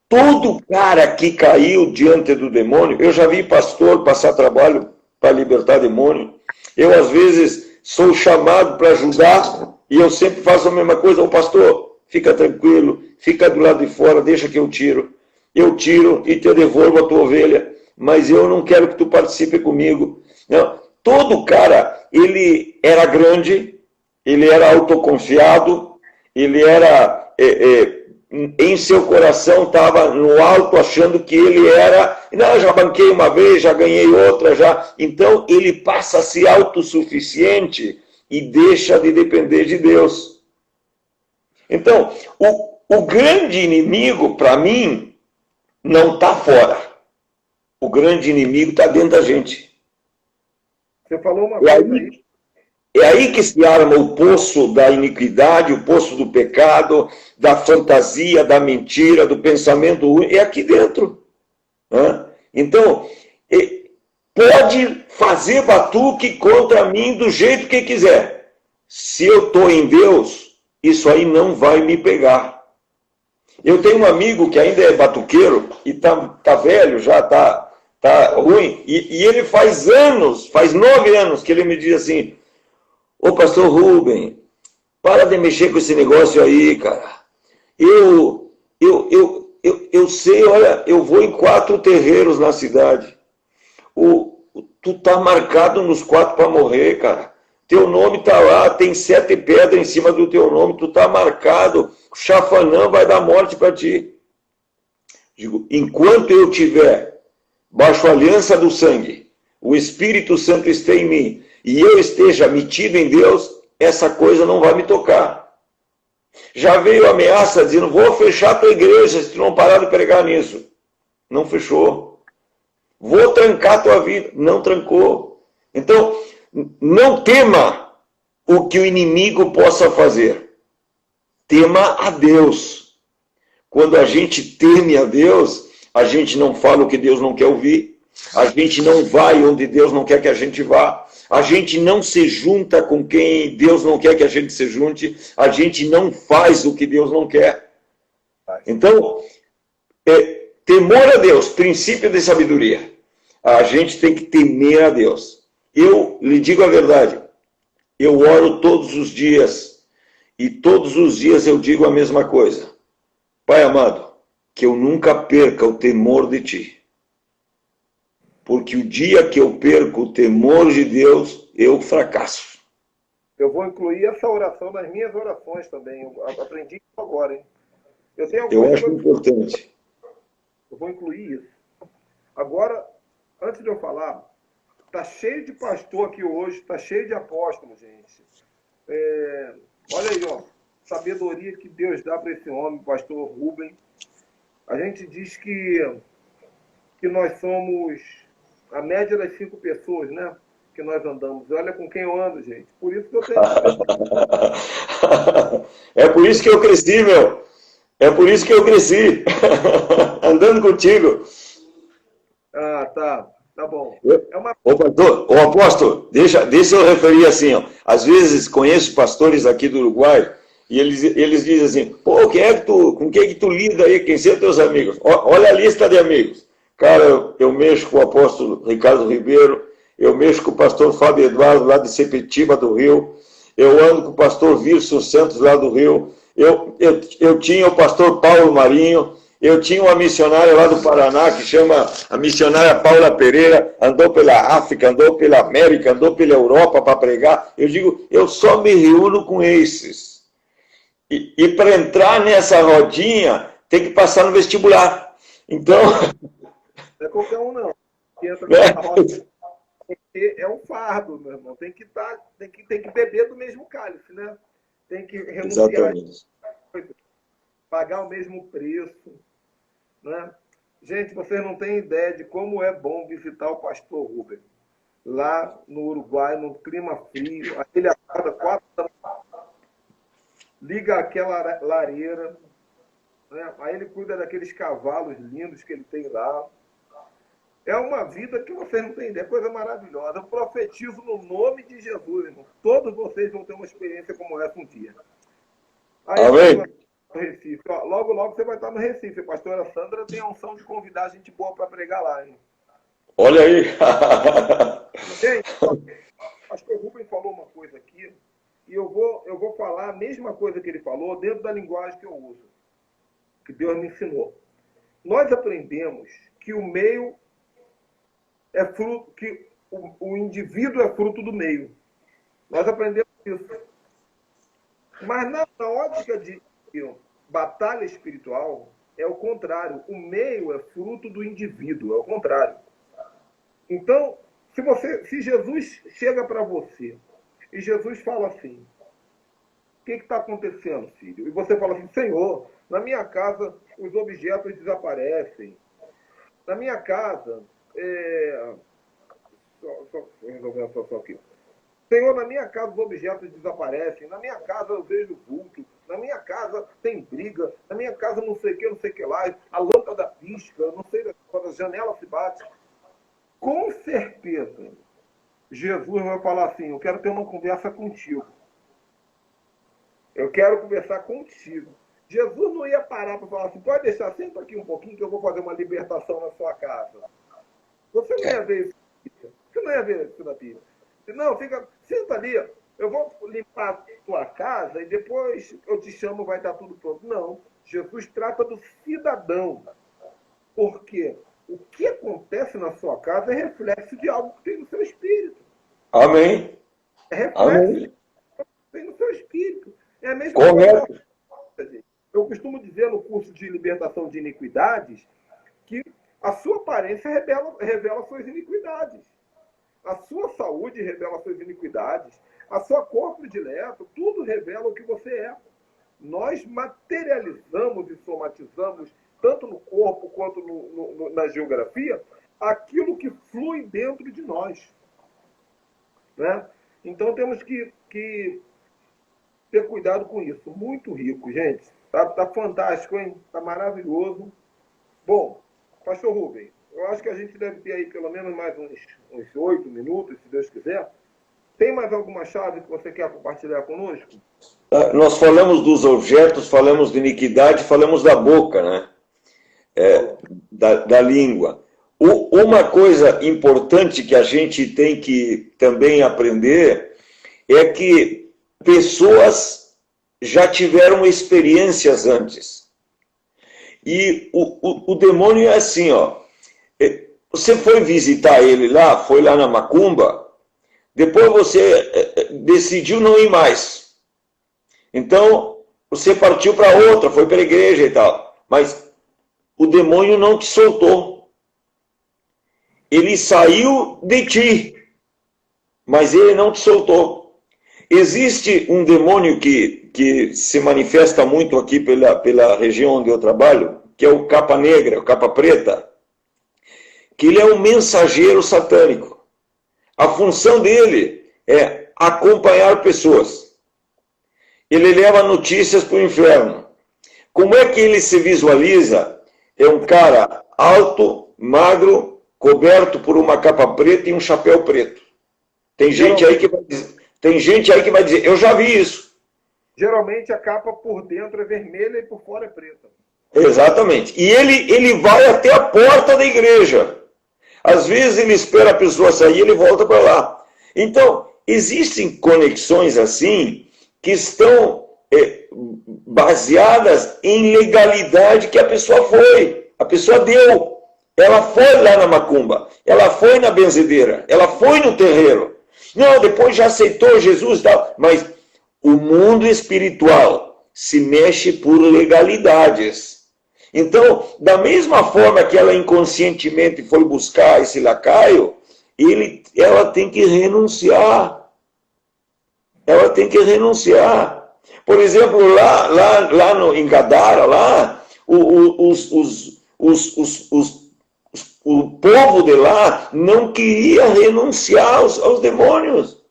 Todo cara que caiu diante do demônio, eu já vi pastor passar trabalho para libertar demônio. Eu, às vezes, sou chamado para ajudar e eu sempre faço a mesma coisa. Ô pastor, fica tranquilo, fica do lado de fora, deixa que eu tiro. Eu tiro e te devolvo a tua ovelha, mas eu não quero que tu participe comigo. Não. Todo cara, ele era grande, ele era autoconfiado, ele era... em seu coração estava no alto, achando que ele era, não, já banquei uma vez, já ganhei outra, já. Então ele passa a ser autossuficiente e deixa de depender de Deus. Então, o grande inimigo, para mim, não está fora. O grande inimigo está dentro da gente. Você falou uma coisa aí. É aí que se arma o poço da iniquidade, o poço do pecado, da fantasia, da mentira, do pensamento ruim. É aqui dentro. Né? Então, pode fazer batuque contra mim do jeito que quiser. Se eu estou em Deus, isso aí não vai me pegar. Eu tenho um amigo que ainda é batuqueiro e tá velho, já tá ruim. E ele faz 9 anos que ele me diz assim: ô pastor Rubem, para de mexer com esse negócio aí, cara. Eu sei, olha, eu vou em 4 terreiros na cidade. Tu tá marcado nos 4 para morrer, cara. Teu nome tá lá, tem 7 pedras em cima do teu nome, tu tá marcado. O chafanã vai dar morte para ti. Digo, enquanto eu tiver baixo a aliança do sangue, o Espírito Santo esteja em mim, e eu esteja metido em Deus, essa coisa não vai me tocar. Já veio a ameaça dizendo: vou fechar a tua igreja se tu não parar de pregar nisso. Não fechou. Vou trancar a tua vida. Não trancou. Então, não tema o que o inimigo possa fazer. Tema a Deus. Quando a gente teme a Deus, a gente não fala o que Deus não quer ouvir. A gente não vai onde Deus não quer que a gente vá. A gente não se junta com quem Deus não quer que a gente se junte. A gente não faz o que Deus não quer. Então, temor a Deus, princípio de sabedoria. A gente tem que temer a Deus. Eu lhe digo a verdade. Eu oro todos os dias. E todos os dias eu digo a mesma coisa. Pai amado, que eu nunca perca o temor de Ti. porque o dia que eu perco o temor de Deus, eu fracasso. Eu vou incluir essa oração nas minhas orações também. Eu aprendi isso agora, hein? Eu tenho Eu algumas acho coisas, importante. eu vou incluir isso. Agora, antes de eu falar, tá cheio de pastor aqui hoje, tá cheio de apóstolo, gente. Olha aí, ó, sabedoria que Deus dá para esse homem, pastor Rubem. A gente diz que nós somos a média das 5 pessoas, né? Que nós andamos. Olha com quem eu ando, gente. Por isso que eu tenho sabedoria. É por isso que eu cresci, meu. É por isso que eu cresci. Andando contigo. Ah, tá. Tá bom. É uma. Ô, pastor, ô apóstolo, deixa eu referir assim, ó. Às vezes conheço pastores aqui do Uruguai e eles dizem assim, pô, com quem que tu lida aí? Quem são teus amigos? Olha a lista de amigos. Cara, eu mexo com o apóstolo Ricardo Ribeiro, eu mexo com o pastor Fábio Eduardo, lá de Sepetiba do Rio, eu ando com o pastor Wilson Santos, lá do Rio, eu tinha o pastor Paulo Marinho, eu tinha uma missionária lá do Paraná, que chama a missionária Paula Pereira, andou pela África, andou pela América, andou pela Europa para pregar. Eu digo, eu só me reúno com esses. E para entrar nessa rodinha, tem que passar no vestibular. Então... Não é qualquer um, não. Que entra nessa roda. É um fardo, meu irmão. Tem que beber do mesmo cálice, né? Tem que renunciar Exatamente. pagar o mesmo preço, né? Gente, vocês não têm ideia de como é bom visitar o pastor Rubem. Lá no Uruguai, num clima frio, aí ele acorda 4 da manhã, liga aquela lareira, né? Aí ele cuida daqueles cavalos lindos que ele tem lá. É uma vida que vocês não têm ideia, coisa maravilhosa. Eu profetizo no nome de Jesus, irmão. Todos vocês vão ter uma experiência como essa um dia. Aí Amém. no Recife. Ó, logo, logo você vai estar no Recife. A pastora Sandra tem a unção de convidar a gente boa para pregar lá, hein? Olha aí. Gente, o pastor Rubem falou uma coisa aqui, e eu vou falar a mesma coisa que ele falou dentro da linguagem que eu uso, que Deus me ensinou. Nós aprendemos que o meio é fruto, que o indivíduo é fruto do meio. Nós aprendemos isso. Mas na ótica de batalha espiritual, é o contrário. O meio é fruto do indivíduo, é o contrário. Então, se Jesus chega para você e Jesus fala assim, o que está acontecendo, filho? E você fala assim, Senhor, na minha casa os objetos desaparecem. Na minha casa, só resolver a situação aqui. Senhor, na minha casa os objetos desaparecem, na minha casa eu vejo vulto, na minha casa tem briga, na minha casa não sei o que lá, a lâmpada pisca, não sei quando a janela se bate. Com certeza, Jesus vai falar assim, eu quero ter uma conversa contigo. Eu quero conversar contigo. Jesus não ia parar para falar assim, pode deixar, senta aqui um pouquinho que eu vou fazer uma libertação na sua casa. Você não ia ver isso. Você não ia ver isso na Bíblia. Não, senta ali, eu vou limpar a tua casa e depois eu te chamo, vai estar tudo pronto. Não, Jesus trata do cidadão. Porque o que acontece na sua casa é reflexo de algo que tem no seu espírito. Amém. É reflexo Amém. de algo que tem no seu espírito. É a mesma Correto. coisa. Eu costumo dizer no curso de libertação de iniquidades que a sua aparência revela suas iniquidades. A sua saúde revela suas iniquidades. A sua cor predileto, tudo revela o que você é. Nós materializamos e somatizamos, tanto no corpo quanto na geografia, aquilo que flui dentro de nós. Né? Então temos que ter cuidado com isso. Muito rico, gente. Tá fantástico, hein? Tá maravilhoso. Bom, pastor Rubem, eu acho que a gente deve ter aí pelo menos mais uns 8 minutos, se Deus quiser. Tem mais alguma chave que você quer compartilhar conosco? Nós falamos dos objetos, falamos de iniquidade, falamos da boca, né? Da língua. Uma coisa importante que a gente tem que também aprender é que pessoas já tiveram experiências antes. E o demônio é assim, ó. você foi visitar ele lá, foi lá na macumba, depois você decidiu não ir mais. Então, você partiu para outra, foi para a igreja e tal. Mas o demônio não te soltou. Ele saiu de ti, mas ele não te soltou. Existe um demônio que se manifesta muito aqui pela região onde eu trabalho, que é o capa negra, o capa preta, que ele é um mensageiro satânico. A função dele é acompanhar pessoas. Ele leva notícias para o inferno. Como é que ele se visualiza? É um cara alto, magro, coberto por uma capa preta e um chapéu preto. Tem gente aí que vai dizer, eu já vi isso. Geralmente a capa por dentro é vermelha e por fora é preta. Exatamente. E ele vai até a porta da igreja. Às vezes ele espera a pessoa sair e ele volta para lá. Então, existem conexões assim que estão baseadas em legalidade que a pessoa foi. A pessoa deu. Ela foi lá na macumba. Ela foi na benzedeira. Ela foi no terreiro. Não, depois já aceitou Jesus e tal. Mas o mundo espiritual se mexe por legalidades. Então, da mesma forma que ela inconscientemente foi buscar esse lacaio, ela tem que renunciar. Ela tem que renunciar. Por exemplo, lá em Gadara, lá, o povo de lá não queria renunciar aos demônios.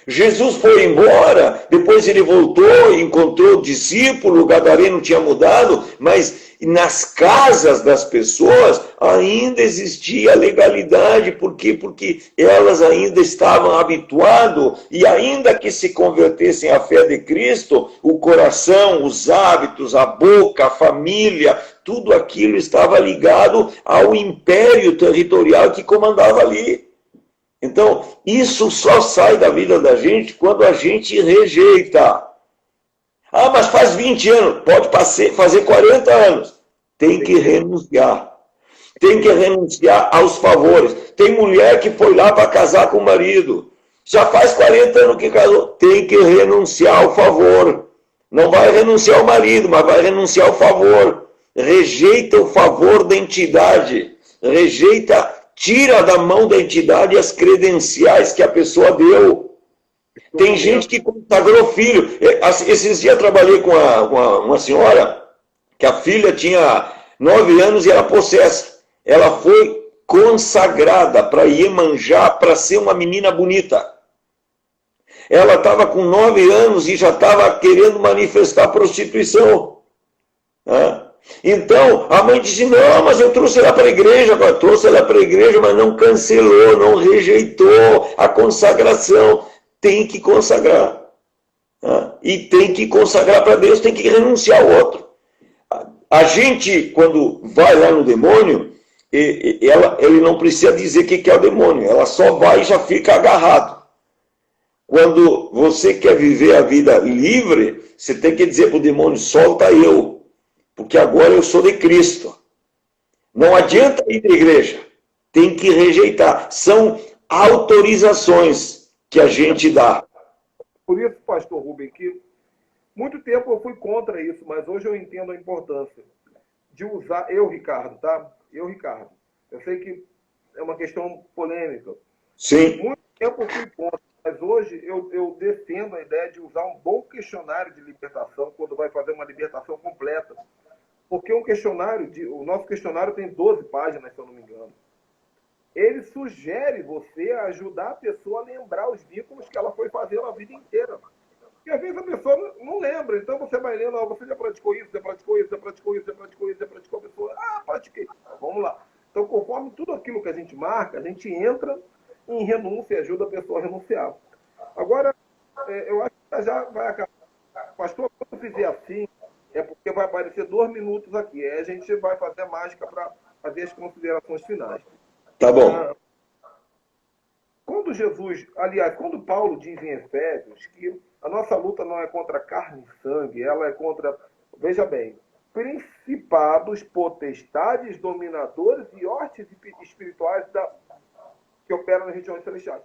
Jesus foi embora, depois ele voltou, encontrou o discípulo, o gadareno tinha mudado, mas nas casas das pessoas ainda existia legalidade. Por quê? Porque elas ainda estavam habituadas, e ainda que se convertessem à fé de Cristo, o coração, os hábitos, a boca, a família, tudo aquilo estava ligado ao império territorial que comandava ali. Então, isso só sai da vida da gente quando a gente rejeita. Ah, mas faz 20 anos, pode fazer 40 anos. Tem que renunciar. Tem que renunciar aos favores. Tem mulher que foi lá para casar com o marido. Já faz 40 anos que casou. Tem que renunciar ao favor. Não vai renunciar ao marido, mas vai renunciar ao favor. Rejeita o favor da entidade. Rejeita. Tira da mão da entidade as credenciais que a pessoa deu. Tem gente que consagrou filho. Esses dias eu trabalhei com uma senhora que a filha tinha 9 anos e era possessa. Ela foi consagrada para Iemanjá para ser uma menina bonita. Ela estava com 9 anos e já estava querendo manifestar prostituição. Então, a mãe disse, não, mas eu trouxe ela para a igreja, mas não cancelou, não rejeitou a consagração. Tem que consagrar. E tem que consagrar para Deus, tem que renunciar ao outro. A gente, quando vai lá no demônio, ele não precisa dizer o que é o demônio, ela só vai e já fica agarrado. Quando você quer viver a vida livre, você tem que dizer para o demônio, solta eu. Porque agora eu sou de Cristo. Não adianta ir à igreja. Tem que rejeitar. São autorizações que a gente dá. Por isso, pastor Rubem, que muito tempo eu fui contra isso, mas hoje eu entendo a importância de usar... Ricardo, tá? Ricardo. Eu sei que é uma questão polêmica. Sim. Muito tempo eu fui contra, mas hoje eu defendo a ideia de usar um bom questionário de libertação quando vai fazer uma libertação completa. Porque o nosso questionário tem 12 páginas, se eu não me engano. Ele sugere você ajudar a pessoa a lembrar os vínculos que ela foi fazendo a vida inteira. Porque às vezes a pessoa não lembra, então você vai lendo, você já praticou isso, já praticou isso, já praticou isso, já praticou isso, já praticou, a pessoa, pratiquei. Vamos lá. Então, conforme tudo aquilo que a gente marca, a gente entra em renúncia e ajuda a pessoa a renunciar. Agora, eu acho que já vai acabar. Pastor, quando eu fizer assim, é porque vai aparecer 2 minutos aqui. Aí a gente vai fazer a mágica para fazer as considerações finais. Tá bom. Quando Paulo diz em Efésios que a nossa luta não é contra carne e sangue, ela é contra... Veja bem, principados, potestades, dominadores e hostes espirituais que operam nas regiões celestiais.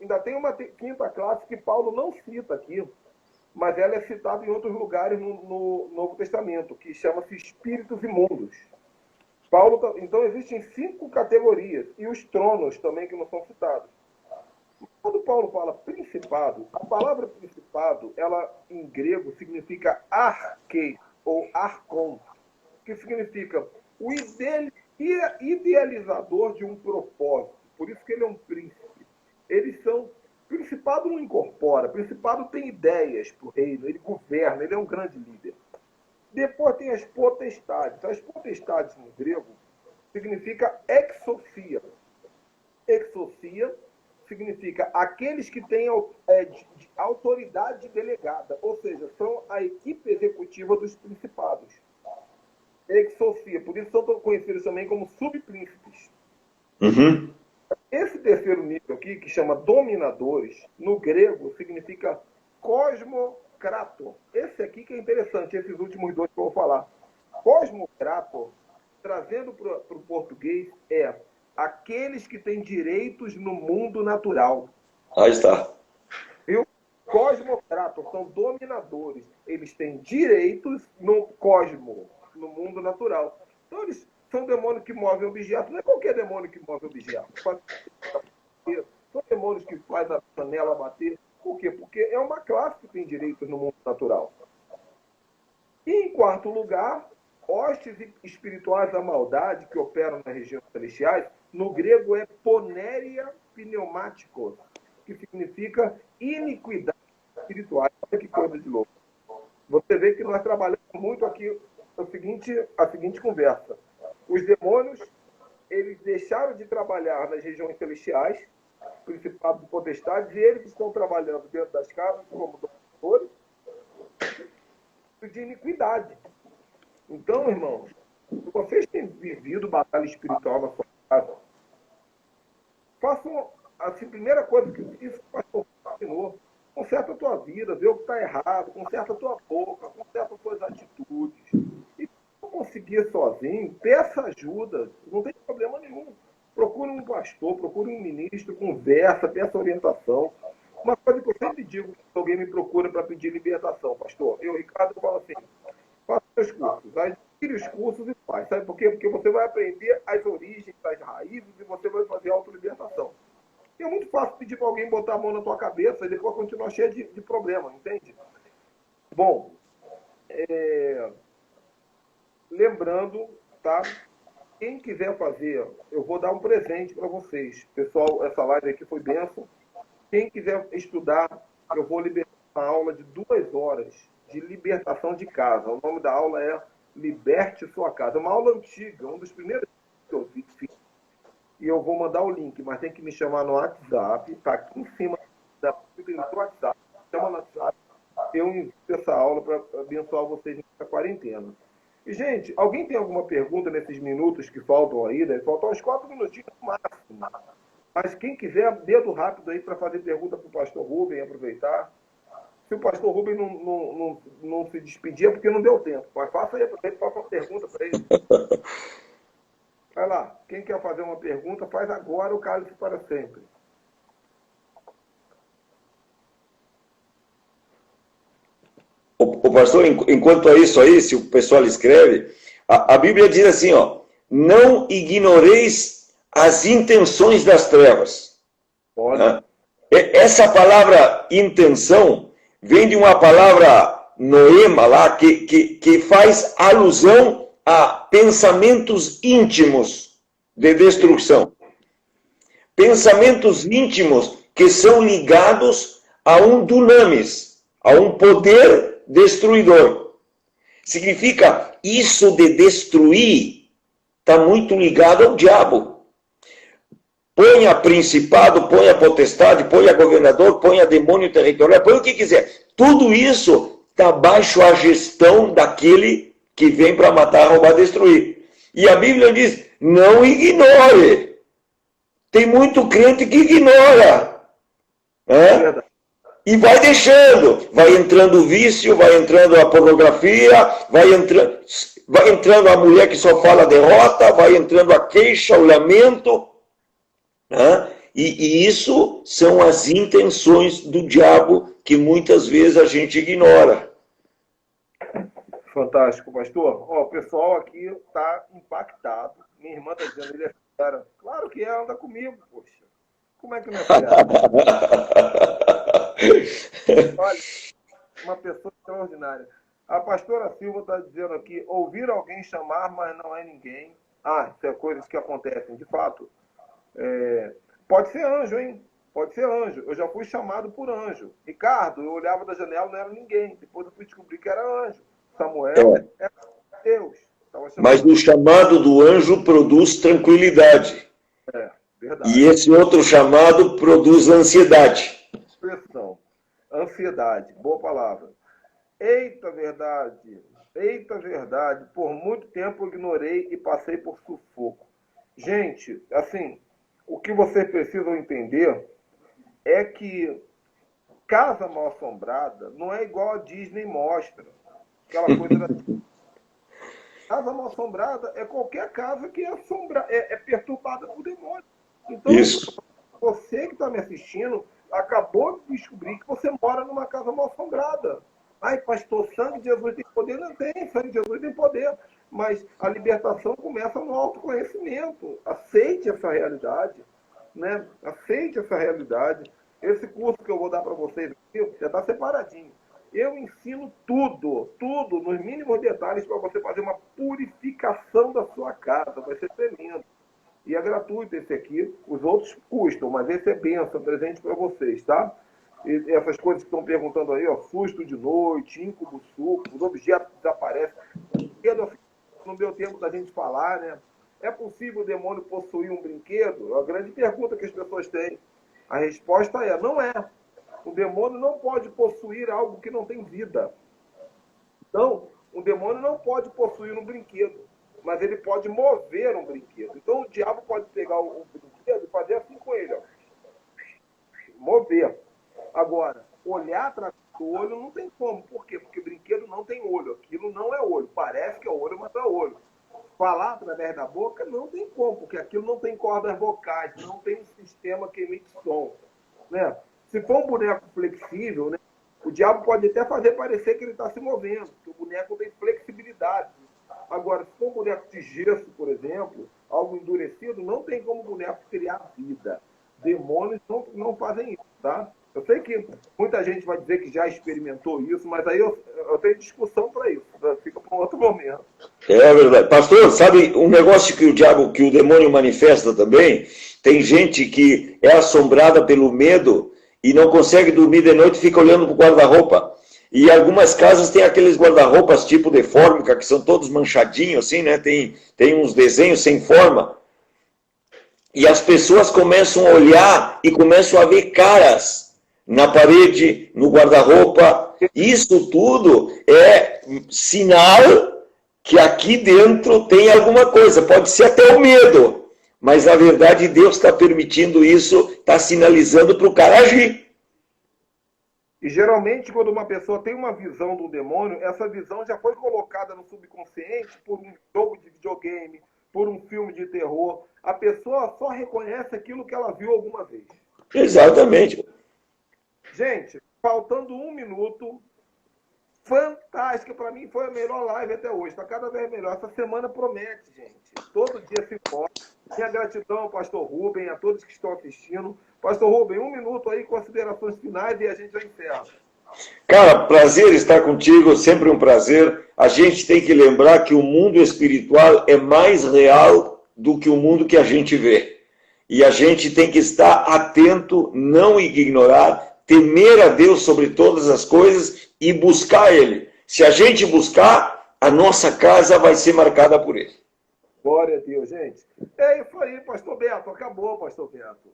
Ainda tem uma quinta classe que Paulo não cita aqui, mas ela é citada em outros lugares no Novo Testamento, que chama-se espíritos imundos. Então existem 5 categorias, e os tronos também que não são citados. Quando Paulo fala principado, a palavra principado, ela em grego significa arque, ou arcon, que significa o idealizador de um propósito. Por isso que ele é um príncipe. Eles são... Principado não incorpora, principado tem ideias para o reino, ele governa, ele é um grande líder. Depois tem as potestades. As potestades no grego significa exousia. Exousia significa aqueles que têm autoridade delegada, ou seja, são a equipe executiva dos principados. Exousia, por isso são conhecidos também como subpríncipes. Uhum. Esse terceiro nível aqui, que chama dominadores, no grego significa cosmocrator. Esse aqui que é interessante, esses últimos dois que eu vou falar. Cosmocrator, trazendo para o português, é aqueles que têm direitos no mundo natural. Aí está. Viu? Cosmocrator são dominadores. Eles têm direitos no cosmo, no mundo natural. Então eles são demônios que movem objetos. Não é qualquer demônio que move objetos. São demônios que fazem a panela bater. Por quê? Porque é uma classe que tem direitos no mundo natural. E, em quarto lugar, hostes espirituais da maldade que operam nas regiões celestiais, no grego é poneria pneumáticos, que significa iniquidade espiritual. Olha que coisa de louco. Você vê que nós trabalhamos muito aqui a seguinte conversa. Os demônios, eles deixaram de trabalhar nas regiões celestiais, principados e potestades, e eles estão trabalhando dentro das casas como doutores de iniquidade. Então, irmãos, se vocês têm vivido batalha espiritual na sua casa, façam a primeira coisa que isso o pastor ensinou. Conserta a tua vida, vê o que está errado, conserta a tua boca, conserta as tuas atitudes. E se não conseguir sozinho, peça ajuda, não tem problema nenhum. Procure um pastor, procure um ministro, conversa, peça orientação. Uma coisa que eu sempre digo, se alguém me procura para pedir libertação, pastor, Ricardo, eu falo assim, faça seus cursos, adquire os cursos e faz. Sabe por quê? Porque você vai aprender as origens, as raízes e você vai fazer autolibertação. E é muito fácil pedir para alguém botar a mão na tua cabeça e depois continuar cheio de problema, entende? Bom, lembrando, tá? Quem quiser fazer, eu vou dar um presente para vocês. Pessoal, essa live aqui foi bênção. Quem quiser estudar, eu vou liberar uma aula de 2 horas de libertação de casa. O nome da aula é Liberte Sua Casa. É uma aula antiga, um dos primeiros que eu fiz. E eu vou mandar o link, mas tem que me chamar no WhatsApp. Está aqui em cima do WhatsApp. Chama no WhatsApp. Eu envio essa aula para abençoar vocês nessa quarentena. E, gente, alguém tem alguma pergunta nesses minutos que faltam aí? Né? Faltam uns 4 minutinhos no máximo. Mas quem quiser, dedo rápido aí para fazer pergunta para o pastor Rubem, aproveitar. Se o pastor Rubem não se despedir, é porque não deu tempo. Mas faça aí para ele, faça uma pergunta para ele. Vai lá, quem quer fazer uma pergunta, faz agora o cálice para sempre. O pastor, enquanto é isso aí, se o pessoal escreve, a Bíblia diz assim, ó, não ignoreis as intenções das trevas. Olha. Essa palavra intenção vem de uma palavra noema lá, que faz alusão a pensamentos íntimos de destruição. Pensamentos íntimos que são ligados a um dunamis, a um poder destruidor. Significa, isso de destruir está muito ligado ao diabo. Põe a principado, põe a potestade, põe a governador, põe a demônio territorial, põe o que quiser. Tudo isso está baixo a gestão daquele que vem para matar, roubar, destruir. E a Bíblia diz, não ignore. Tem muito crente que ignora. Né? E vai deixando. Vai entrando o vício, vai entrando a pornografia, vai entrando... vai entrando a mulher que só fala derrota, vai entrando a queixa, o lamento, né? E isso são as intenções do diabo que muitas vezes a gente ignora. Fantástico, pastor. Ó, o pessoal aqui está impactado. Minha irmã está dizendo, ele é fera. Claro que é, anda comigo, poxa. Como é que não é fera? Olha, uma pessoa extraordinária. A pastora Silva está dizendo aqui, ouvir alguém chamar, mas não é ninguém. Ah, isso é coisas que acontecem, de fato. Pode ser anjo, hein? Pode ser anjo. Eu já fui chamado por anjo. Ricardo, eu olhava da janela, não era ninguém. Depois eu fui descobrir que era anjo. Samuel era Deus. Mas o chamado do anjo produz tranquilidade. Verdade. E esse outro chamado produz ansiedade. Expressão. Ansiedade. Boa palavra. Eita verdade. Eita verdade. Por muito tempo eu ignorei e passei por sufoco. Gente, assim, o que vocês precisam entender é que casa mal assombrada não é igual a Disney mostra. Aquela coisa da... Casa mal assombrada é qualquer casa que é perturbada por demônio. Então, isso. Você que está me assistindo acabou de descobrir que você mora numa casa mal assombrada. Ai, pastor, sangue de Jesus tem poder? Não tem, sangue de Jesus tem poder. Mas a libertação começa no autoconhecimento. Aceite essa realidade. Né? Aceite essa realidade. Esse curso que eu vou dar para vocês aqui, já está separadinho. Eu ensino tudo, nos mínimos detalhes, para você fazer uma purificação da sua casa. Vai ser tremendo. E é gratuito esse aqui. Os outros custam, mas esse é bênção, presente para vocês, tá? E essas coisas que estão perguntando aí, ó, susto de noite, íncubo, suco, os objetos desaparecem. No meu tempo da gente falar, né? É possível o demônio possuir um brinquedo? É a grande pergunta que as pessoas têm. A resposta é, não é. O demônio não pode possuir algo que não tem vida. Então, o demônio não pode possuir um brinquedo, mas ele pode mover um brinquedo. Então, o diabo pode pegar o brinquedo e fazer assim com ele, ó. Mover. Agora, olhar atrás do olho não tem como. Por quê? Porque o brinquedo não tem olho. Aquilo não é olho. Parece que é olho, mas não é olho. Falar através da boca não tem como, porque aquilo não tem cordas vocais, não tem um sistema que emite som. Né? Se for um boneco flexível, né, o diabo pode até fazer parecer que ele está se movendo, porque o boneco tem flexibilidade. Agora, se for um boneco de gesso, por exemplo, algo endurecido, não tem como o boneco criar vida. Demônios não fazem isso, tá? Eu sei que muita gente vai dizer que já experimentou isso, mas aí eu tenho discussão para isso. Fica para um outro momento. É verdade. Pastor, sabe um negócio que o demônio manifesta também? Tem gente que é assombrada pelo medo e não consegue dormir de noite e fica olhando para o guarda-roupa. E algumas casas tem aqueles guarda-roupas tipo de fórmica, que são todos manchadinhos, assim, né? Tem uns desenhos sem forma. E as pessoas começam a olhar e começam a ver caras na parede, no guarda-roupa. Isso tudo é sinal que aqui dentro tem alguma coisa. Pode ser até o medo, mas na verdade Deus está permitindo isso, está sinalizando para o cara agir. E geralmente quando uma pessoa tem uma visão do demônio, essa visão já foi colocada no subconsciente por um jogo de videogame, por um filme de terror. A pessoa só reconhece aquilo que ela viu alguma vez. Exatamente. Gente, faltando 1 minuto, fantástica, para mim foi a melhor live até hoje, está cada vez melhor. Essa semana promete, gente. Todo dia se mostra. Minha gratidão ao pastor Rubem, a todos que estão assistindo. Pastor Rubem, 1 minuto aí, considerações finais e a gente já encerra. Cara, prazer estar contigo, sempre um prazer. A gente tem que lembrar que o mundo espiritual é mais real do que o mundo que a gente vê. E a gente tem que estar atento, não ignorar, temer a Deus sobre todas as coisas e buscar Ele. Se a gente buscar, a nossa casa vai ser marcada por Ele. Glória a Deus, gente. É isso aí, pastor Beto. Acabou, pastor Beto.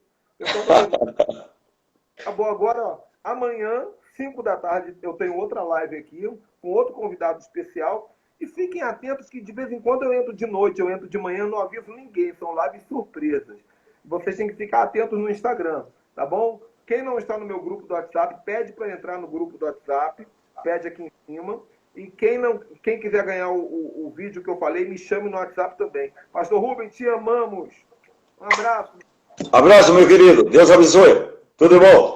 Acabou agora, ó. Amanhã, 5 da tarde, eu tenho outra live aqui, com outro convidado especial. E fiquem atentos que de vez em quando eu entro de noite, eu entro de manhã, não aviso ninguém. São lives surpresas. Vocês têm que ficar atentos no Instagram, tá bom? Quem não está no meu grupo do WhatsApp, pede para entrar no grupo do WhatsApp, pede aqui em cima. E quem quiser ganhar o vídeo que eu falei, me chame no WhatsApp também. Pastor Rubem, te amamos. Um abraço. Abraço, meu querido. Deus abençoe. Tudo bom.